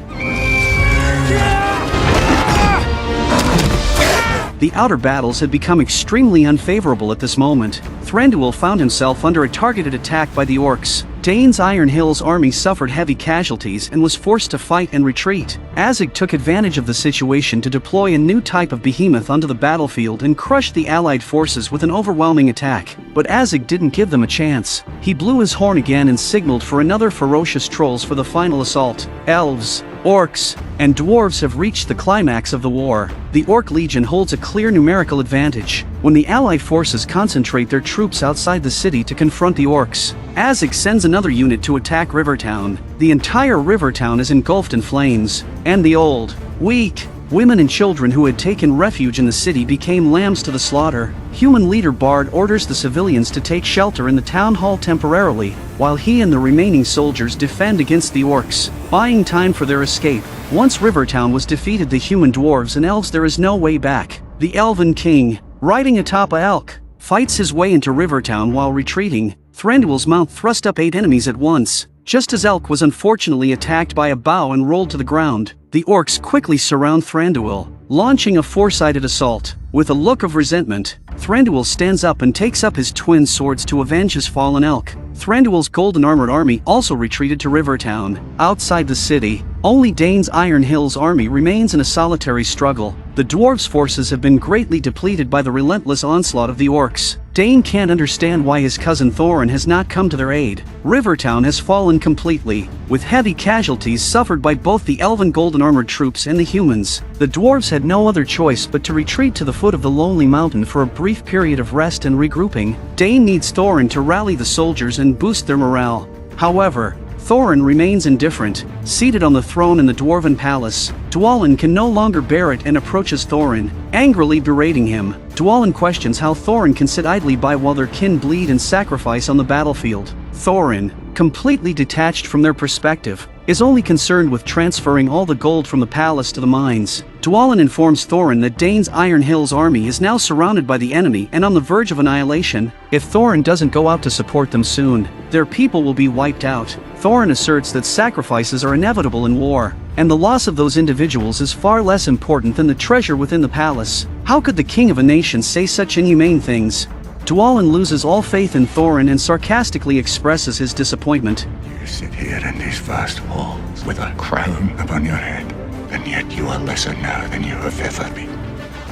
The outer battles had become extremely unfavorable at this moment. Thranduil found himself under a targeted attack by the orcs. Dane's Iron Hills army suffered heavy casualties and was forced to fight and retreat. Azek took advantage of the situation to deploy a new type of behemoth onto the battlefield and crush the allied forces with an overwhelming attack. But Azek didn't give them a chance. He blew his horn again and signaled for another ferocious trolls for the final assault. Elves, orcs, and dwarves have reached the climax of the war. The Orc Legion holds a clear numerical advantage. When the allied forces concentrate their troops outside the city to confront the orcs, Azek sends another unit to attack Rivertown. The entire Rivertown is engulfed in flames, and the old, weak, Women and children who had taken refuge in the city became lambs to the slaughter. Human leader Bard orders the civilians to take shelter in the town hall temporarily, while he and the remaining soldiers defend against the orcs, buying time for their escape. Once Rivertown was defeated, the human dwarves and elves, there is no way back. The Elven King, riding atop a elk, fights his way into Rivertown while retreating. Thranduil's mount thrust up 8 enemies at once. Just as Elk was unfortunately attacked by a bough and rolled to the ground, the orcs quickly surround Thranduil, launching a four-sided assault. With a look of resentment, Thranduil stands up and takes up his twin swords to avenge his fallen elk. Thranduil's golden armored army also retreated to Rivertown. Outside the city, only Dane's Iron Hills army remains in a solitary struggle. The dwarves' forces have been greatly depleted by the relentless onslaught of the orcs. Dane can't understand why his cousin Thorin has not come to their aid. Rivertown has fallen completely, with heavy casualties suffered by both the elven golden armored troops and the humans. The dwarves had no other choice but to retreat to the foot of the lonely mountain for a brief period of rest and regrouping. Dane needs Thorin to rally the soldiers and boost their morale. However, Thorin remains indifferent, seated on the throne in the dwarven palace. Dwalin can no longer bear it and approaches Thorin, angrily berating him. Dwalin questions how Thorin can sit idly by while their kin bleed and sacrifice on the battlefield. Thorin, completely detached from their perspective, is only concerned with transferring all the gold from the palace to the mines. Dwalin informs Thorin that Dane's Iron Hills army is now surrounded by the enemy and on the verge of annihilation. If Thorin doesn't go out to support them soon, their people will be wiped out. Thorin asserts that sacrifices are inevitable in war, and the loss of those individuals is far less important than the treasure within the palace. How could the king of a nation say such inhumane things? Dwalin loses all faith in Thorin and sarcastically expresses his disappointment.
You sit here in these vast walls with a crown upon your head, and yet you are lesser now than you have ever been.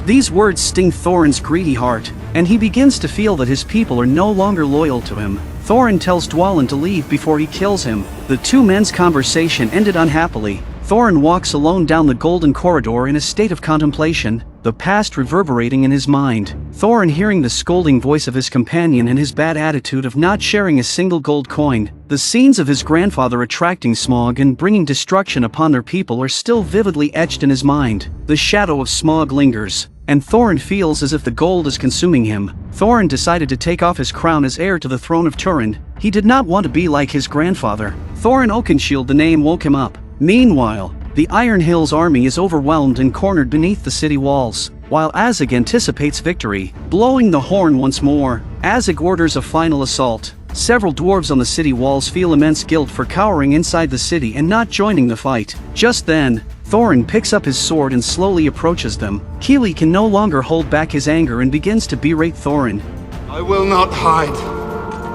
These words sting Thorin's greedy heart, and he begins to feel that his people are no longer loyal to him. Thorin tells Dwalin to leave before he kills him. The two men's conversation ended unhappily. Thorin walks alone down the golden corridor in a state of contemplation, the past reverberating in his mind. Thorin, hearing the scolding voice of his companion and his bad attitude of not sharing a single gold coin, the scenes of his grandfather attracting Smaug and bringing destruction upon their people are still vividly etched in his mind. The shadow of Smaug lingers, and Thorin feels as if the gold is consuming him. Thorin decided to take off his crown as heir to the throne of Turin. He did not want to be like his grandfather. Thorin Oakenshield, the name, woke him up. Meanwhile, the Iron Hills army is overwhelmed and cornered beneath the city walls, while Azog anticipates victory. Blowing the horn once more, Azog orders a final assault. Several dwarves on the city walls feel immense guilt for cowering inside the city and not joining the fight. Just then, Thorin picks up his sword and slowly approaches them. Keely can no longer hold back his anger and begins to berate Thorin.
I will not hide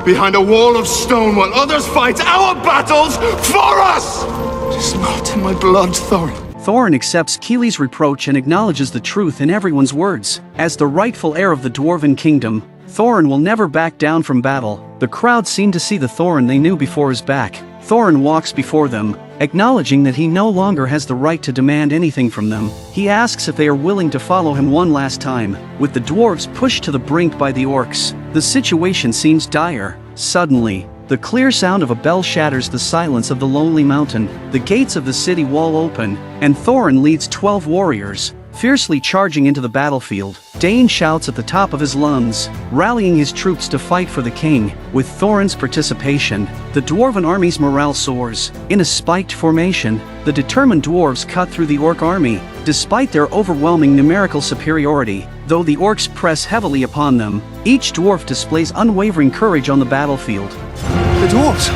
behind a wall of stone while others fight our battles for us! It is not in my blood, Thorin.
Thorin accepts Keely's reproach and acknowledges the truth in everyone's words. As the rightful heir of the Dwarven Kingdom, Thorin will never back down from battle. The crowd seem to see the Thorin they knew before his back. Thorin walks before them, acknowledging that he no longer has the right to demand anything from them. He asks if they are willing to follow him one last time. With the dwarves pushed to the brink by the orcs, the situation seems dire. Suddenly, the clear sound of a bell shatters the silence of the lonely mountain. The gates of the city wall open, and Thorin leads 12 warriors, fiercely charging into the battlefield. Dane shouts at the top of his lungs, rallying his troops to fight for the king. With Thorin's participation, the dwarven army's morale soars. In a spiked formation, the determined dwarves cut through the orc army, despite their overwhelming numerical superiority. Though the orcs press heavily upon them, each dwarf displays unwavering courage on the battlefield.
The dwarves!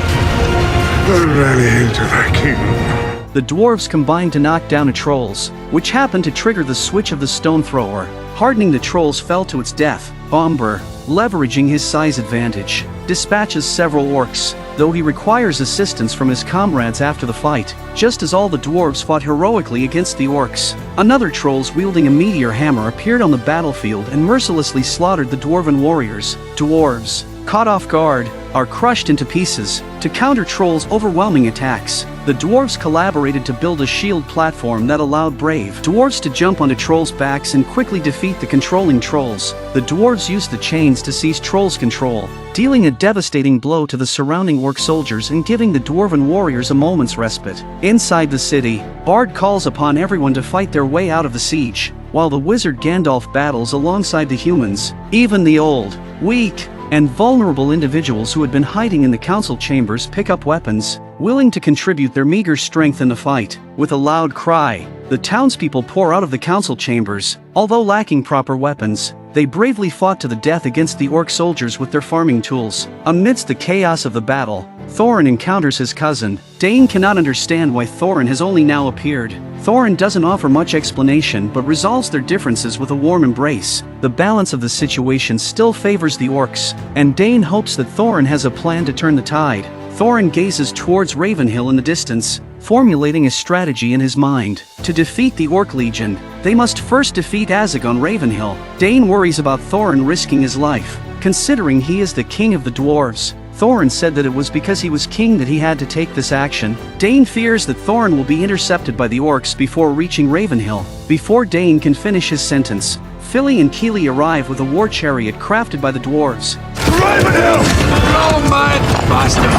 Rally to the king.
The dwarves combine to knock down a trolls, which happened to trigger the switch of the stone thrower. Hardening the trolls fell to its death. Bomber, leveraging his size advantage, dispatches several orcs, though he requires assistance from his comrades after the fight. Just as all the dwarves fought heroically against the orcs, another trolls wielding a meteor hammer appeared on the battlefield and mercilessly slaughtered the dwarven warriors. Dwarves, caught off guard, are crushed into pieces. To counter Trolls' overwhelming attacks, the dwarves collaborated to build a shield platform that allowed brave dwarves to jump onto Trolls' backs and quickly defeat the controlling Trolls. The dwarves used the chains to seize Trolls' control, dealing a devastating blow to the surrounding orc soldiers and giving the dwarven warriors a moment's respite. Inside the city, Bard calls upon everyone to fight their way out of the siege, while the wizard Gandalf battles alongside the humans. Even the old, weak, and vulnerable individuals who had been hiding in the council chambers pick up weapons, willing to contribute their meager strength in the fight. With a loud cry, the townspeople pour out of the council chambers. Although lacking proper weapons, they bravely fought to the death against the orc soldiers with their farming tools. Amidst the chaos of the battle, Thorin encounters his cousin. Dain cannot understand why Thorin has only now appeared. Thorin doesn't offer much explanation but resolves their differences with a warm embrace. The balance of the situation still favors the orcs, and Dain hopes that Thorin has a plan to turn the tide. Thorin gazes towards Ravenhill in the distance, formulating a strategy in his mind. To defeat the Orc Legion, they must first defeat Azog on Ravenhill. Dain worries about Thorin risking his life, considering he is the king of the dwarves. Thorin said that it was because he was king that he had to take this action. Dain fears that Thorin will be intercepted by the orcs before reaching Ravenhill. Before Dain can finish his sentence, Philly and Keely arrive with a war chariot crafted by the dwarves.
Ravenhill! Go, mad bastards!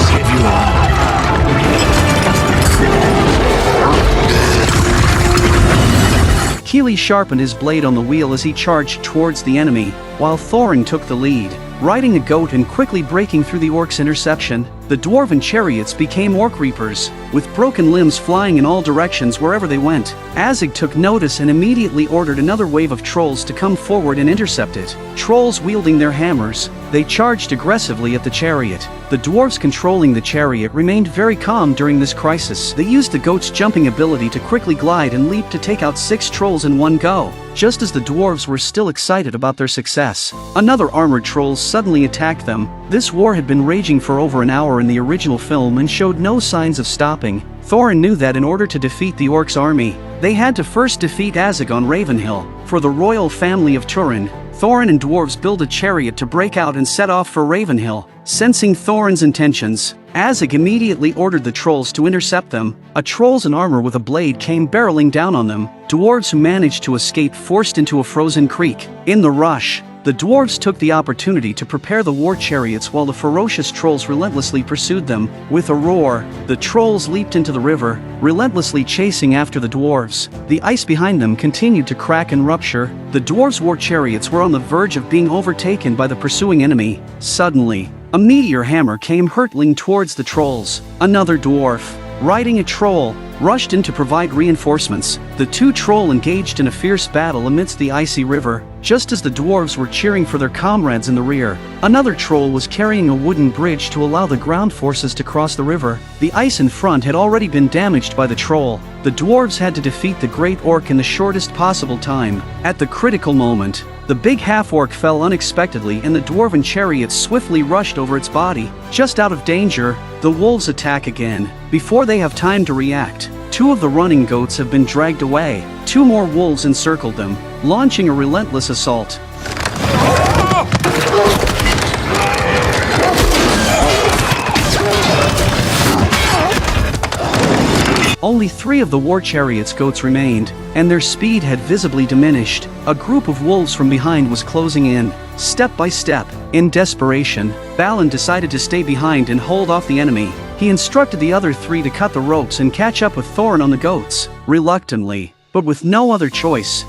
Save you all.
Keely sharpened his blade on the wheel as he charged towards the enemy, while Thorin took the lead. Riding a goat and quickly breaking through the orcs' interception, the dwarven chariots became orc reapers, with broken limbs flying in all directions wherever they went. Azog took notice and immediately ordered another wave of trolls to come forward and intercept it. Trolls wielding their hammers, they charged aggressively at the chariot. The dwarves controlling the chariot remained very calm during this crisis. They used the goat's jumping ability to quickly glide and leap to take out 6 trolls in one go. Just as the dwarves were still excited about their success, another armored troll suddenly attacked them. This war had been raging for over an hour in the original film and showed no signs of stopping. Thorin knew that in order to defeat the orcs' army, they had to first defeat Azog on Ravenhill. For the royal family of Turin, Thorin and dwarves build a chariot to break out and set off for Ravenhill. Sensing Thorin's intentions, Azog immediately ordered the trolls to intercept them. A trolls in armor with a blade came barreling down on them. Dwarves who managed to escape forced into a frozen creek. In the rush, the dwarves took the opportunity to prepare the war chariots while the ferocious trolls relentlessly pursued them. With a roar, the trolls leaped into the river, relentlessly chasing after the dwarves. The ice behind them continued to crack and rupture. The dwarves' war chariots were on the verge of being overtaken by the pursuing enemy. Suddenly, a meteor hammer came hurtling towards the trolls. Another dwarf, riding a troll, rushed in to provide reinforcements. The 2 trolls engaged in a fierce battle amidst the icy river, just as the dwarves were cheering for their comrades in the rear. Another troll was carrying a wooden bridge to allow the ground forces to cross the river. The ice in front had already been damaged by the troll. The dwarves had to defeat the great orc in the shortest possible time. At the critical moment, the big half-orc fell unexpectedly and the dwarven chariot swiftly rushed over its body. Just out of danger, the wolves attack again. Before they have time to react, 2 of the running goats have been dragged away. 2 more wolves encircled them, launching a relentless assault. Only 3 of the war chariot's goats remained, and their speed had visibly diminished. A group of wolves from behind was closing in, step by step. In desperation, Balin decided to stay behind and hold off the enemy. He instructed the other 3 to cut the ropes and catch up with Thorin on the goats. Reluctantly, but with no other choice,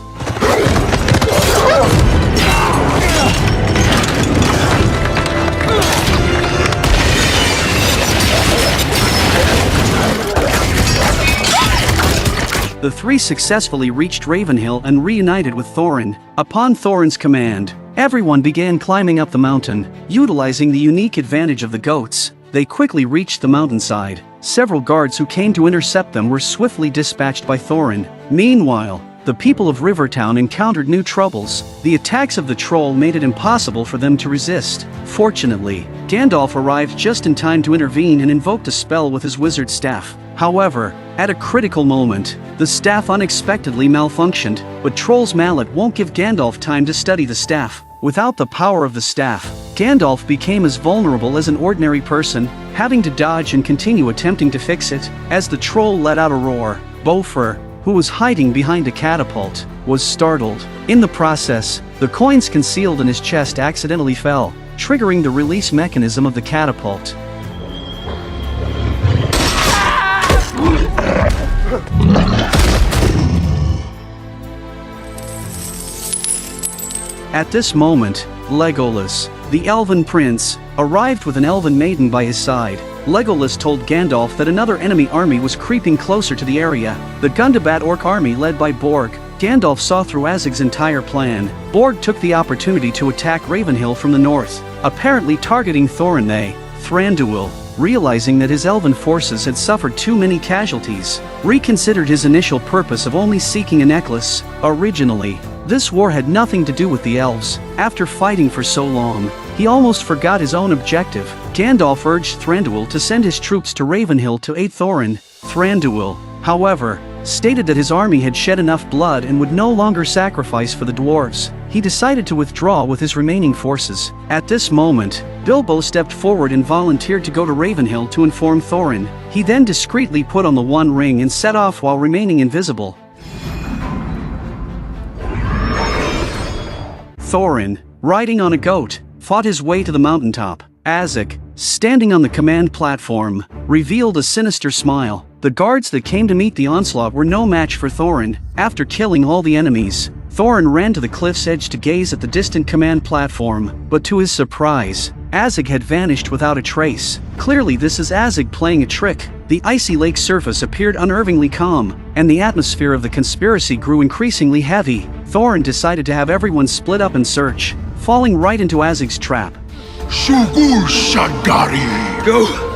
the 3 successfully reached Ravenhill and reunited with Thorin. Upon Thorin's command, everyone began climbing up the mountain, utilizing the unique advantage of the goats. They quickly reached the mountainside. Several guards who came to intercept them were swiftly dispatched by Thorin. Meanwhile, the people of Rivertown encountered new troubles. The attacks of the troll made it impossible for them to resist. Fortunately, Gandalf arrived just in time to intervene and invoked a spell with his wizard staff. However, at a critical moment, the staff unexpectedly malfunctioned, but Troll's mallet won't give Gandalf time to study the staff. Without the power of the staff, Gandalf became as vulnerable as an ordinary person, having to dodge and continue attempting to fix it. As the troll let out a roar, Bofur, who was hiding behind a catapult, was startled. In the process, the coins concealed in his chest accidentally fell, triggering the release mechanism of the catapult. At this moment, Legolas, the elven prince, arrived with an elven maiden by his side. Legolas told Gandalf that another enemy army was creeping closer to the area, the Gundabad orc army led by Borg. Gandalf saw through Azog's entire plan. Borg took the opportunity to attack Ravenhill from the north, apparently targeting Thorin the Thranduil. Realizing that his elven forces had suffered too many casualties, reconsidered his initial purpose of only seeking a necklace. Originally, this war had nothing to do with the elves. After fighting for so long, he almost forgot his own objective. Gandalf urged Thranduil to send his troops to Ravenhill to aid Thorin. Thranduil, however, stated that his army had shed enough blood and would no longer sacrifice for the dwarves. He decided to withdraw with his remaining forces. At this moment, Bilbo stepped forward and volunteered to go to Ravenhill to inform Thorin. He then discreetly put on the One Ring and set off while remaining invisible. Thorin, riding on a goat, fought his way to the mountaintop. Azog, standing on the command platform, revealed a sinister smile. The guards that came to meet the onslaught were no match for Thorin. After killing all the enemies, Thorin ran to the cliff's edge to gaze at the distant command platform, but to his surprise, Azog had vanished without a trace. Clearly this is Azog playing a trick. The icy lake surface appeared unnervingly calm, and the atmosphere of the conspiracy grew increasingly heavy. Thorin decided to have everyone split up and search, falling right into Azog's trap.
Sugul Shagari!
Go!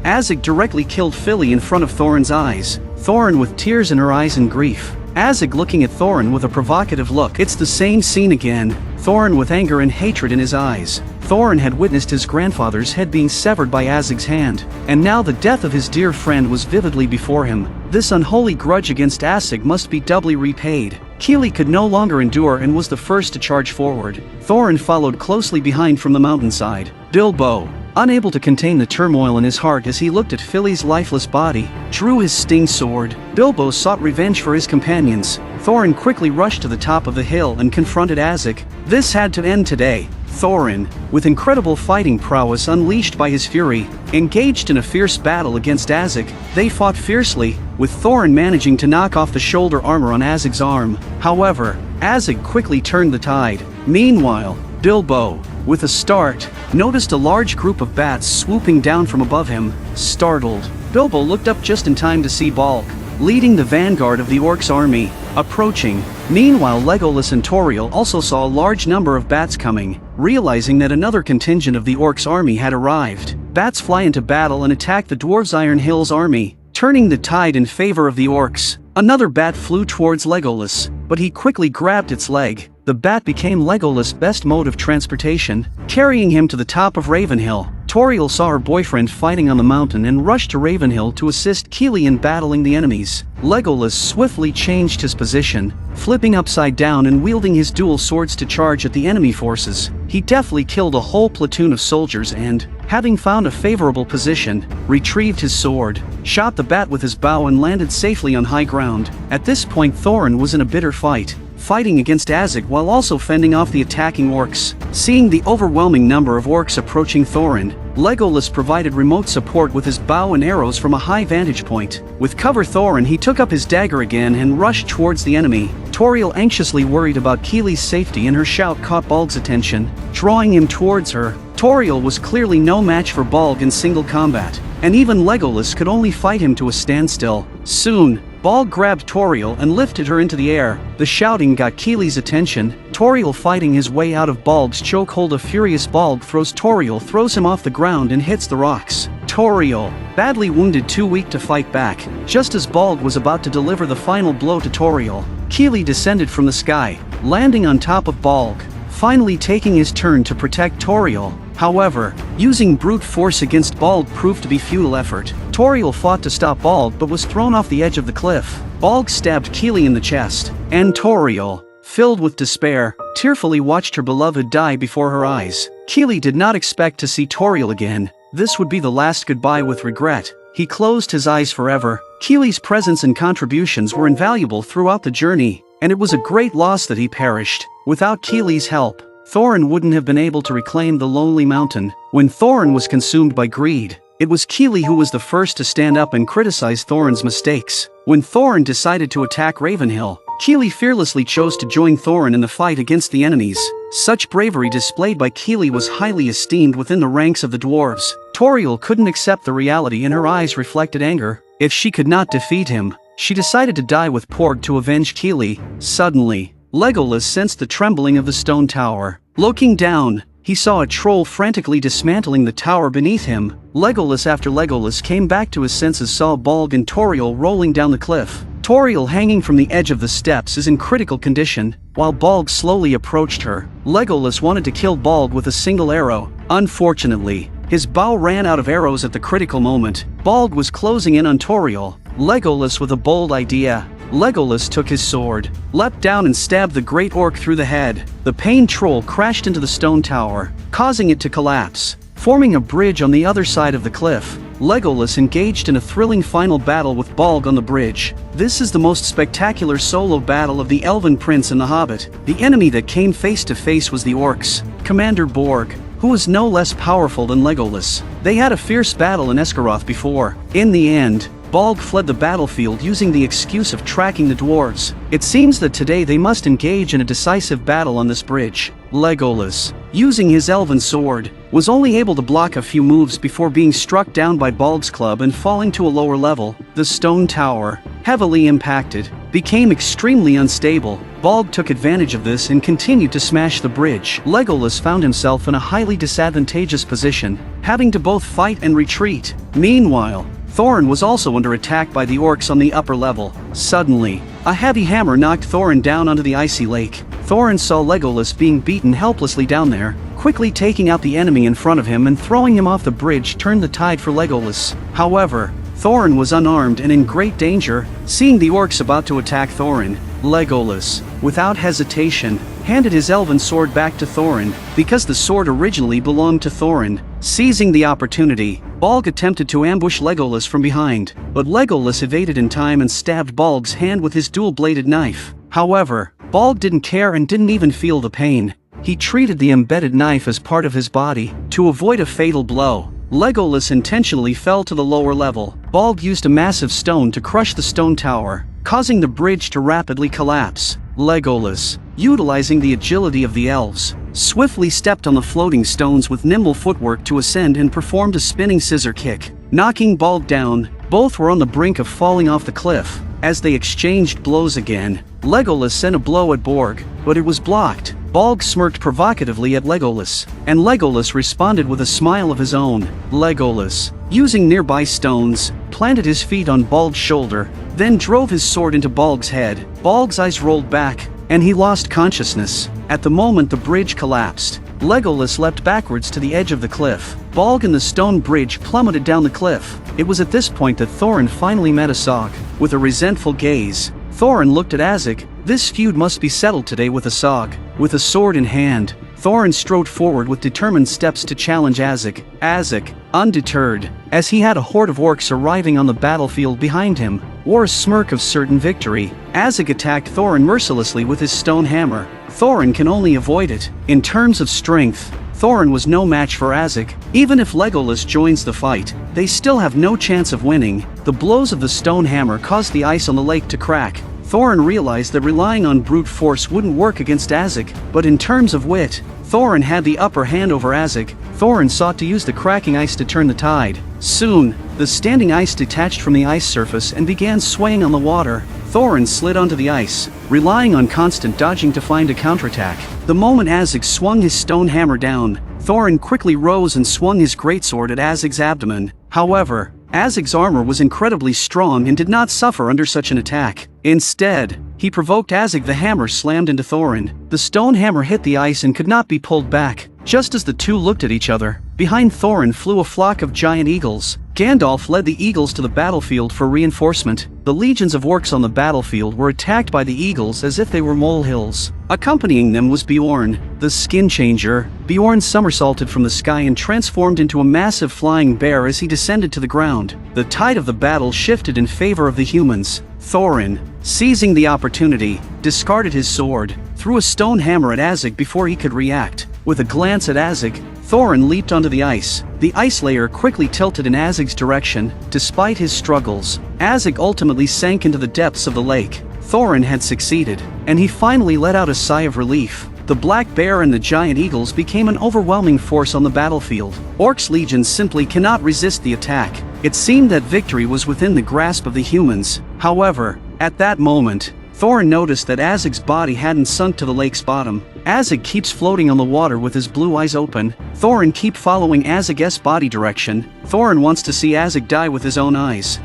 Azog directly killed Fili in front of Thorin's eyes, Thorin with tears in her eyes and grief. Azog looking at Thorin with a provocative look. It's the same scene again, Thorin with anger and hatred in his eyes. Thorin had witnessed his grandfather's head being severed by Azog's hand, and now the death of his dear friend was vividly before him. This unholy grudge against Azog must be doubly repaid. Kili could no longer endure and was the first to charge forward. Thorin followed closely behind from the mountainside. Bilbo, unable to contain the turmoil in his heart as he looked at Fili's lifeless body, drew his sting sword. Bilbo sought revenge for his companions. Thorin quickly rushed to the top of the hill and confronted Azog. This had to end today. Thorin, with incredible fighting prowess unleashed by his fury, engaged in a fierce battle against Azog. They fought fiercely, with Thorin managing to knock off the shoulder armor on Azog's arm. However, Azog quickly turned the tide. Meanwhile, Bilbo, with a start, noticed a large group of bats swooping down from above him. Startled, Bilbo looked up just in time to see Balg, leading the vanguard of the orcs' army, approaching. Meanwhile, Legolas and Tauriel also saw a large number of bats coming. Realizing that another contingent of the orcs' army had arrived, bats fly into battle and attack the dwarves' Iron Hills army, turning the tide in favor of the orcs. Another bat flew towards Legolas, but he quickly grabbed its leg. The bat became Legolas' best mode of transportation, carrying him to the top of Ravenhill. Tauriel saw her boyfriend fighting on the mountain and rushed to Ravenhill to assist Kili in battling the enemies. Legolas swiftly changed his position, flipping upside down and wielding his dual swords to charge at the enemy forces. He deftly killed a whole platoon of soldiers and, having found a favorable position, retrieved his sword, shot the bat with his bow and landed safely on high ground. At this point Thorin was in a bitter fight, fighting against Azog while also fending off the attacking orcs. Seeing the overwhelming number of orcs approaching Thorin, Legolas provided remote support with his bow and arrows from a high vantage point. With cover Thorin he took up his dagger again and rushed towards the enemy. Tauriel anxiously worried about Kili's safety and her shout caught Balg's attention, drawing him towards her. Tauriel was clearly no match for Balg in single combat, and even Legolas could only fight him to a standstill. Soon, Balg grabbed Tauriel and lifted her into the air. The shouting got Kili's attention. Tauriel fighting his way out of Balg's chokehold. A furious Balg throws Tauriel, throws him off the ground and hits the rocks. Tauriel, badly wounded, too weak to fight back. Just as Balg was about to deliver the final blow to Tauriel, Kili descended from the sky, landing on top of Balg. finally taking his turn to protect Toriel. However, using brute force against Balg proved to be futile effort. Toriel fought to stop Balg but was thrown off the edge of the cliff. Balg stabbed Keely in the chest, and Toriel, filled with despair, tearfully watched her beloved die before her eyes. Keely did not expect to see Toriel again. This would be the last goodbye with regret. He closed his eyes forever. Keely's presence and contributions were invaluable throughout the journey, and it was a great loss that he perished. Without Keely's help, Thorin wouldn't have been able to reclaim the Lonely Mountain. When Thorin was consumed by greed, it was Keely who was the first to stand up and criticize Thorin's mistakes. When Thorin decided to attack Ravenhill, Keely fearlessly chose to join Thorin in the fight against the enemies. Such bravery displayed by Keely was highly esteemed within the ranks of the dwarves. Toriel couldn't accept the reality and her eyes reflected anger. If she could not defeat him, she decided to die with Porg to avenge Keely. Suddenly, Legolas sensed the trembling of the stone tower. Looking down, he saw a troll frantically dismantling the tower beneath him. After Legolas came back to his senses, saw Balg and Toriel rolling down the cliff. Toriel, hanging from the edge of the steps, is in critical condition, while Balg slowly approached her. Legolas wanted to kill Balg with a single arrow. Unfortunately, his bow ran out of arrows at the critical moment. Balg was closing in on Toriel. Legolas, with a bold idea, Legolas took his sword, leapt down and stabbed the great orc through the head. The pain troll crashed into the stone tower, causing it to collapse, forming a bridge on the other side of the cliff. Legolas engaged in a thrilling final battle with Balg on the bridge. This is the most spectacular solo battle of the Elven Prince and the Hobbit. The enemy that came face to face was the orcs, Commander Borg, who was no less powerful than Legolas. They had a fierce battle in Esgaroth before. In the end, Balg fled the battlefield using the excuse of tracking the dwarves. It seems that today they must engage in a decisive battle on this bridge. Legolas, using his elven sword, was only able to block a few moves before being struck down by Balg's club and falling to a lower level. The stone tower, heavily impacted, became extremely unstable. Balg took advantage of this and continued to smash the bridge. Legolas found himself in a highly disadvantageous position, having to both fight and retreat. Meanwhile, Thorin was also under attack by the orcs on the upper level. Suddenly, a heavy hammer knocked Thorin down onto the icy lake. Thorin saw Legolas being beaten helplessly down there. Quickly taking out the enemy in front of him and throwing him off the bridge turned the tide for Legolas. However, Thorin was unarmed and in great danger. Seeing the orcs about to attack Thorin, Legolas, without hesitation, handed his elven sword back to Thorin, because the sword originally belonged to Thorin. Seizing the opportunity, Balg attempted to ambush Legolas from behind, but Legolas evaded in time and stabbed Balg's hand with his dual-bladed knife. However, Balg didn't care and didn't even feel the pain. He treated the embedded knife as part of his body. To avoid a fatal blow, Legolas intentionally fell to the lower level. Balg used a massive stone to crush the stone tower, causing the bridge to rapidly collapse. Legolas, utilizing the agility of the elves, swiftly stepped on the floating stones with nimble footwork to ascend and performed a spinning scissor kick, knocking Balg down. Both were on the brink of falling off the cliff. As they exchanged blows again, Legolas sent a blow at Borg, but it was blocked. Balg smirked provocatively at Legolas, and Legolas responded with a smile of his own. Legolas, using nearby stones, planted his feet on Balg's shoulder, then drove his sword into Balg's head. Balg's eyes rolled back, and he lost consciousness. At the moment the bridge collapsed, Legolas leapt backwards to the edge of the cliff. Balg and the stone bridge plummeted down the cliff. It was at this point that Thorin finally met Azog. With a resentful gaze, Thorin looked at Azog. This feud must be settled today with Azog. With a sword in hand, Thorin strode forward with determined steps to challenge Azog. Azog, undeterred, as he had a horde of orcs arriving on the battlefield behind him, wore a smirk of certain victory. Azog attacked Thorin mercilessly with his stone hammer. Thorin can only avoid it. In terms of strength, Thorin was no match for Azog. Even if Legolas joins the fight, they still have no chance of winning. The blows of the stone hammer caused the ice on the lake to crack. Thorin realized that relying on brute force wouldn't work against Azog, but in terms of wit, Thorin had the upper hand over Azog. Thorin sought to use the cracking ice to turn the tide. Soon, the standing ice detached from the ice surface and began swaying on the water. Thorin slid onto the ice, relying on constant dodging to find a counterattack. The moment Azog swung his stone hammer down, Thorin quickly rose and swung his greatsword at Azog's abdomen. However, Azeg's armor was incredibly strong and did not suffer under such an attack. Instead, he provoked Azeg. The hammer slammed into Thorin. The stone hammer hit the ice and could not be pulled back. Just as the two looked at each other, behind Thorin flew a flock of giant eagles. Gandalf led the eagles to the battlefield for reinforcement. The legions of orcs on the battlefield were attacked by the eagles as if they were molehills. Accompanying them was Beorn, the skin changer. Beorn somersaulted from the sky and transformed into a massive flying bear as he descended to the ground. The tide of the battle shifted in favor of the humans. Thorin, seizing the opportunity, discarded his sword, threw a stone hammer at Azeg before he could react. With a glance at Azeg, Thorin leaped onto the ice. The ice layer quickly tilted in Azeg's direction. Despite his struggles, Azeg ultimately sank into the depths of the lake. Thorin had succeeded, and he finally let out a sigh of relief. The black bear and the giant eagles became an overwhelming force on the battlefield. Orcs' legions simply cannot resist the attack. It seemed that victory was within the grasp of the humans. However, at that moment, Thorin noticed that Azeg's body hadn't sunk to the lake's bottom. Azeg keeps floating on the water with his blue eyes open. Thorin keeps following Azeg's body direction. Thorin wants to see Azeg die with his own eyes.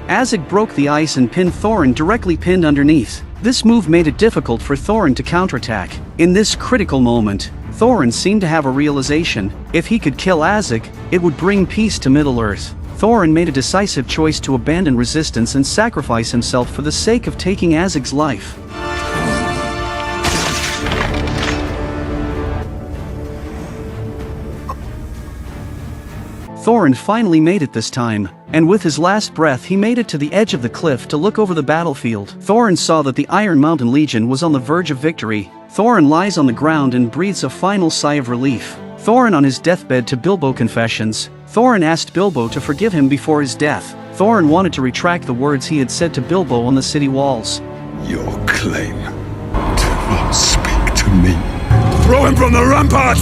Azeg broke the ice and pinned Thorin directly pinned underneath. This move made it difficult for Thorin to counterattack. In this critical moment, Thorin seemed to have a realization. If he could kill Azeg, it would bring peace to Middle-earth. Thorin made a decisive choice to abandon resistance and sacrifice himself for the sake of taking Azeg's life. Thorin finally made it this time, and with his last breath he made it to the edge of the cliff to look over the battlefield. Thorin saw that the Iron Mountain Legion was on the verge of victory. Thorin lies on the ground and breathes a final sigh of relief. Thorin on his deathbed to Bilbo confessions. Thorin asked Bilbo to forgive him before his death. Thorin wanted to retract the words he had said to Bilbo on the city walls.
Your claim. Do not speak to me.
Throw him from the rampart!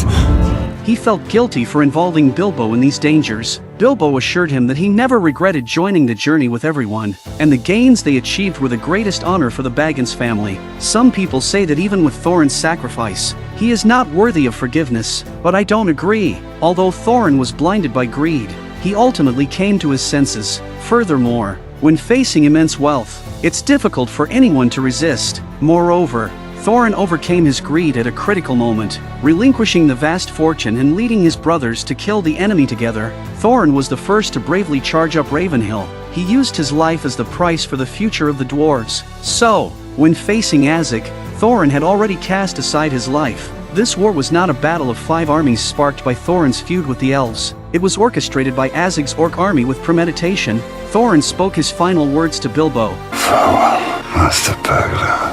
He felt guilty for involving Bilbo in these dangers. Bilbo assured him that he never regretted joining the journey with everyone, and the gains they achieved were the greatest honor for the Baggins family. Some people say that even with Thorin's sacrifice, he is not worthy of forgiveness, but I don't agree. Although Thorin was blinded by greed, he ultimately came to his senses. Furthermore, when facing immense wealth, it's difficult for anyone to resist. Moreover, Thorin overcame his greed at a critical moment, relinquishing the vast fortune and leading his brothers to kill the enemy together. Thorin was the first to bravely charge up Ravenhill. He used his life as the price for the future of the dwarves. So, when facing Azeg, Thorin had already cast aside his life. This war was not a battle of 5 armies sparked by Thorin's feud with the elves. It was orchestrated by Azeg's orc army with premeditation. Thorin spoke his final words to Bilbo.
Farewell, Master Burglar.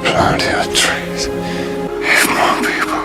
Plant your trees. If more people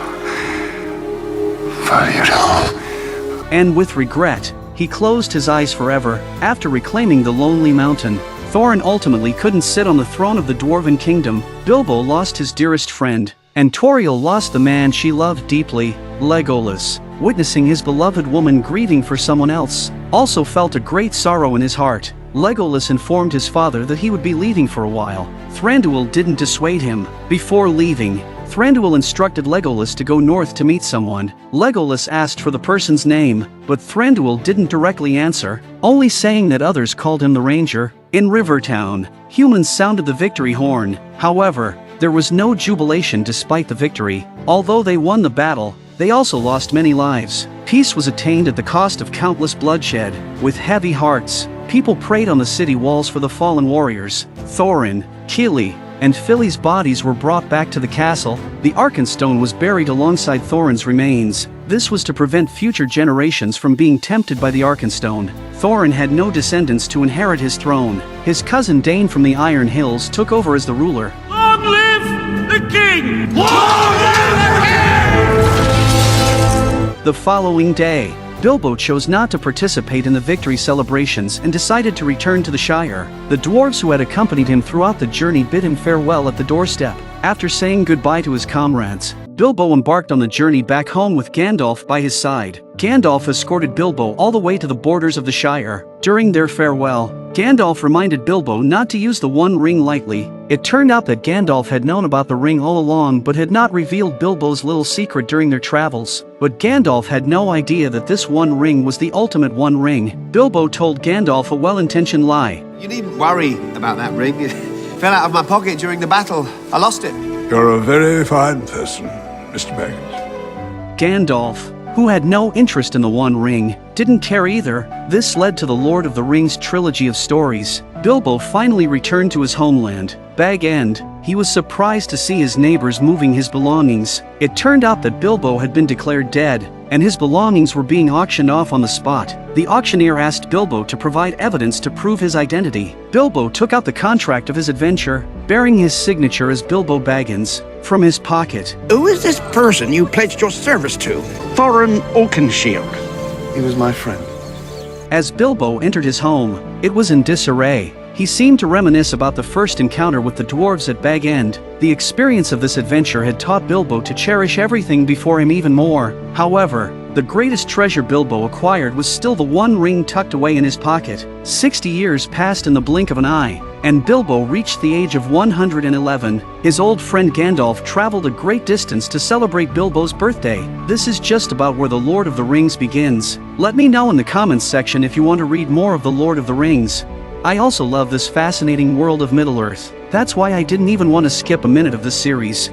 valued home.
And with regret, he closed his eyes forever. After reclaiming the Lonely Mountain, Thorin ultimately couldn't sit on the throne of the Dwarven Kingdom. Bilbo lost his dearest friend, and Tauriel lost the man she loved deeply. Legolas, witnessing his beloved woman grieving for someone else, also felt a great sorrow in his heart. Legolas informed his father that he would be leaving for a while. Thranduil didn't dissuade him. Before leaving, Thranduil instructed Legolas to go north to meet someone. Legolas asked for the person's name, but Thranduil didn't directly answer, only saying that others called him the Ranger. In Rivertown, humans sounded the victory horn. However, there was no jubilation despite the victory. Although they won the battle, they also lost many lives. Peace was attained at the cost of countless bloodshed. With heavy hearts, people prayed on the city walls for the fallen warriors. Thorin, Kili, and Fili's bodies were brought back to the castle. The Arkenstone was buried alongside Thorin's remains. This was to prevent future generations from being tempted by the Arkenstone. Thorin had no descendants to inherit his throne. His cousin Dane from the Iron Hills took over as the ruler.
Long live the king! Long live the king!
The following day, Bilbo chose not to participate in the victory celebrations and decided to return to the Shire. The dwarves who had accompanied him throughout the journey bid him farewell at the doorstep. After saying goodbye to his comrades, Bilbo embarked on the journey back home with Gandalf by his side. Gandalf escorted Bilbo all the way to the borders of the Shire. During their farewell, Gandalf reminded Bilbo not to use the One Ring lightly. It turned out that Gandalf had known about the ring all along but had not revealed Bilbo's little secret during their travels. But Gandalf had no idea that this One Ring was the ultimate One Ring. Bilbo told Gandalf a well-intentioned lie.
You needn't worry about that ring. It fell out of my pocket during the battle. I lost it.
You're a very fine person, Mr. Baggins.
Gandalf, who had no interest in the One Ring, didn't care either. This led to the Lord of the Rings trilogy of stories. Bilbo finally returned to his homeland, Bag End. He was surprised to see his neighbors moving his belongings. It turned out that Bilbo had been declared dead, and his belongings were being auctioned off on the spot. The auctioneer asked Bilbo to provide evidence to prove his identity. Bilbo took out the contract of his adventure, bearing his signature as Bilbo Baggins, from his pocket.
Who is this person you pledged your service to? Thorin Oakenshield.
He was my friend.
As Bilbo entered his home, it was in disarray. He seemed to reminisce about the first encounter with the dwarves at Bag End. The experience of this adventure had taught Bilbo to cherish everything before him even more. However, the greatest treasure Bilbo acquired was still the One Ring tucked away in his pocket. 60 years passed in the blink of an eye, and Bilbo reached the age of 111. His old friend Gandalf traveled a great distance to celebrate Bilbo's birthday. This is just about where the Lord of the Rings begins. Let me know in the comments section if you want to read more of the Lord of the Rings. I also love this fascinating world of Middle-earth. That's why I didn't even want to skip a minute of this series.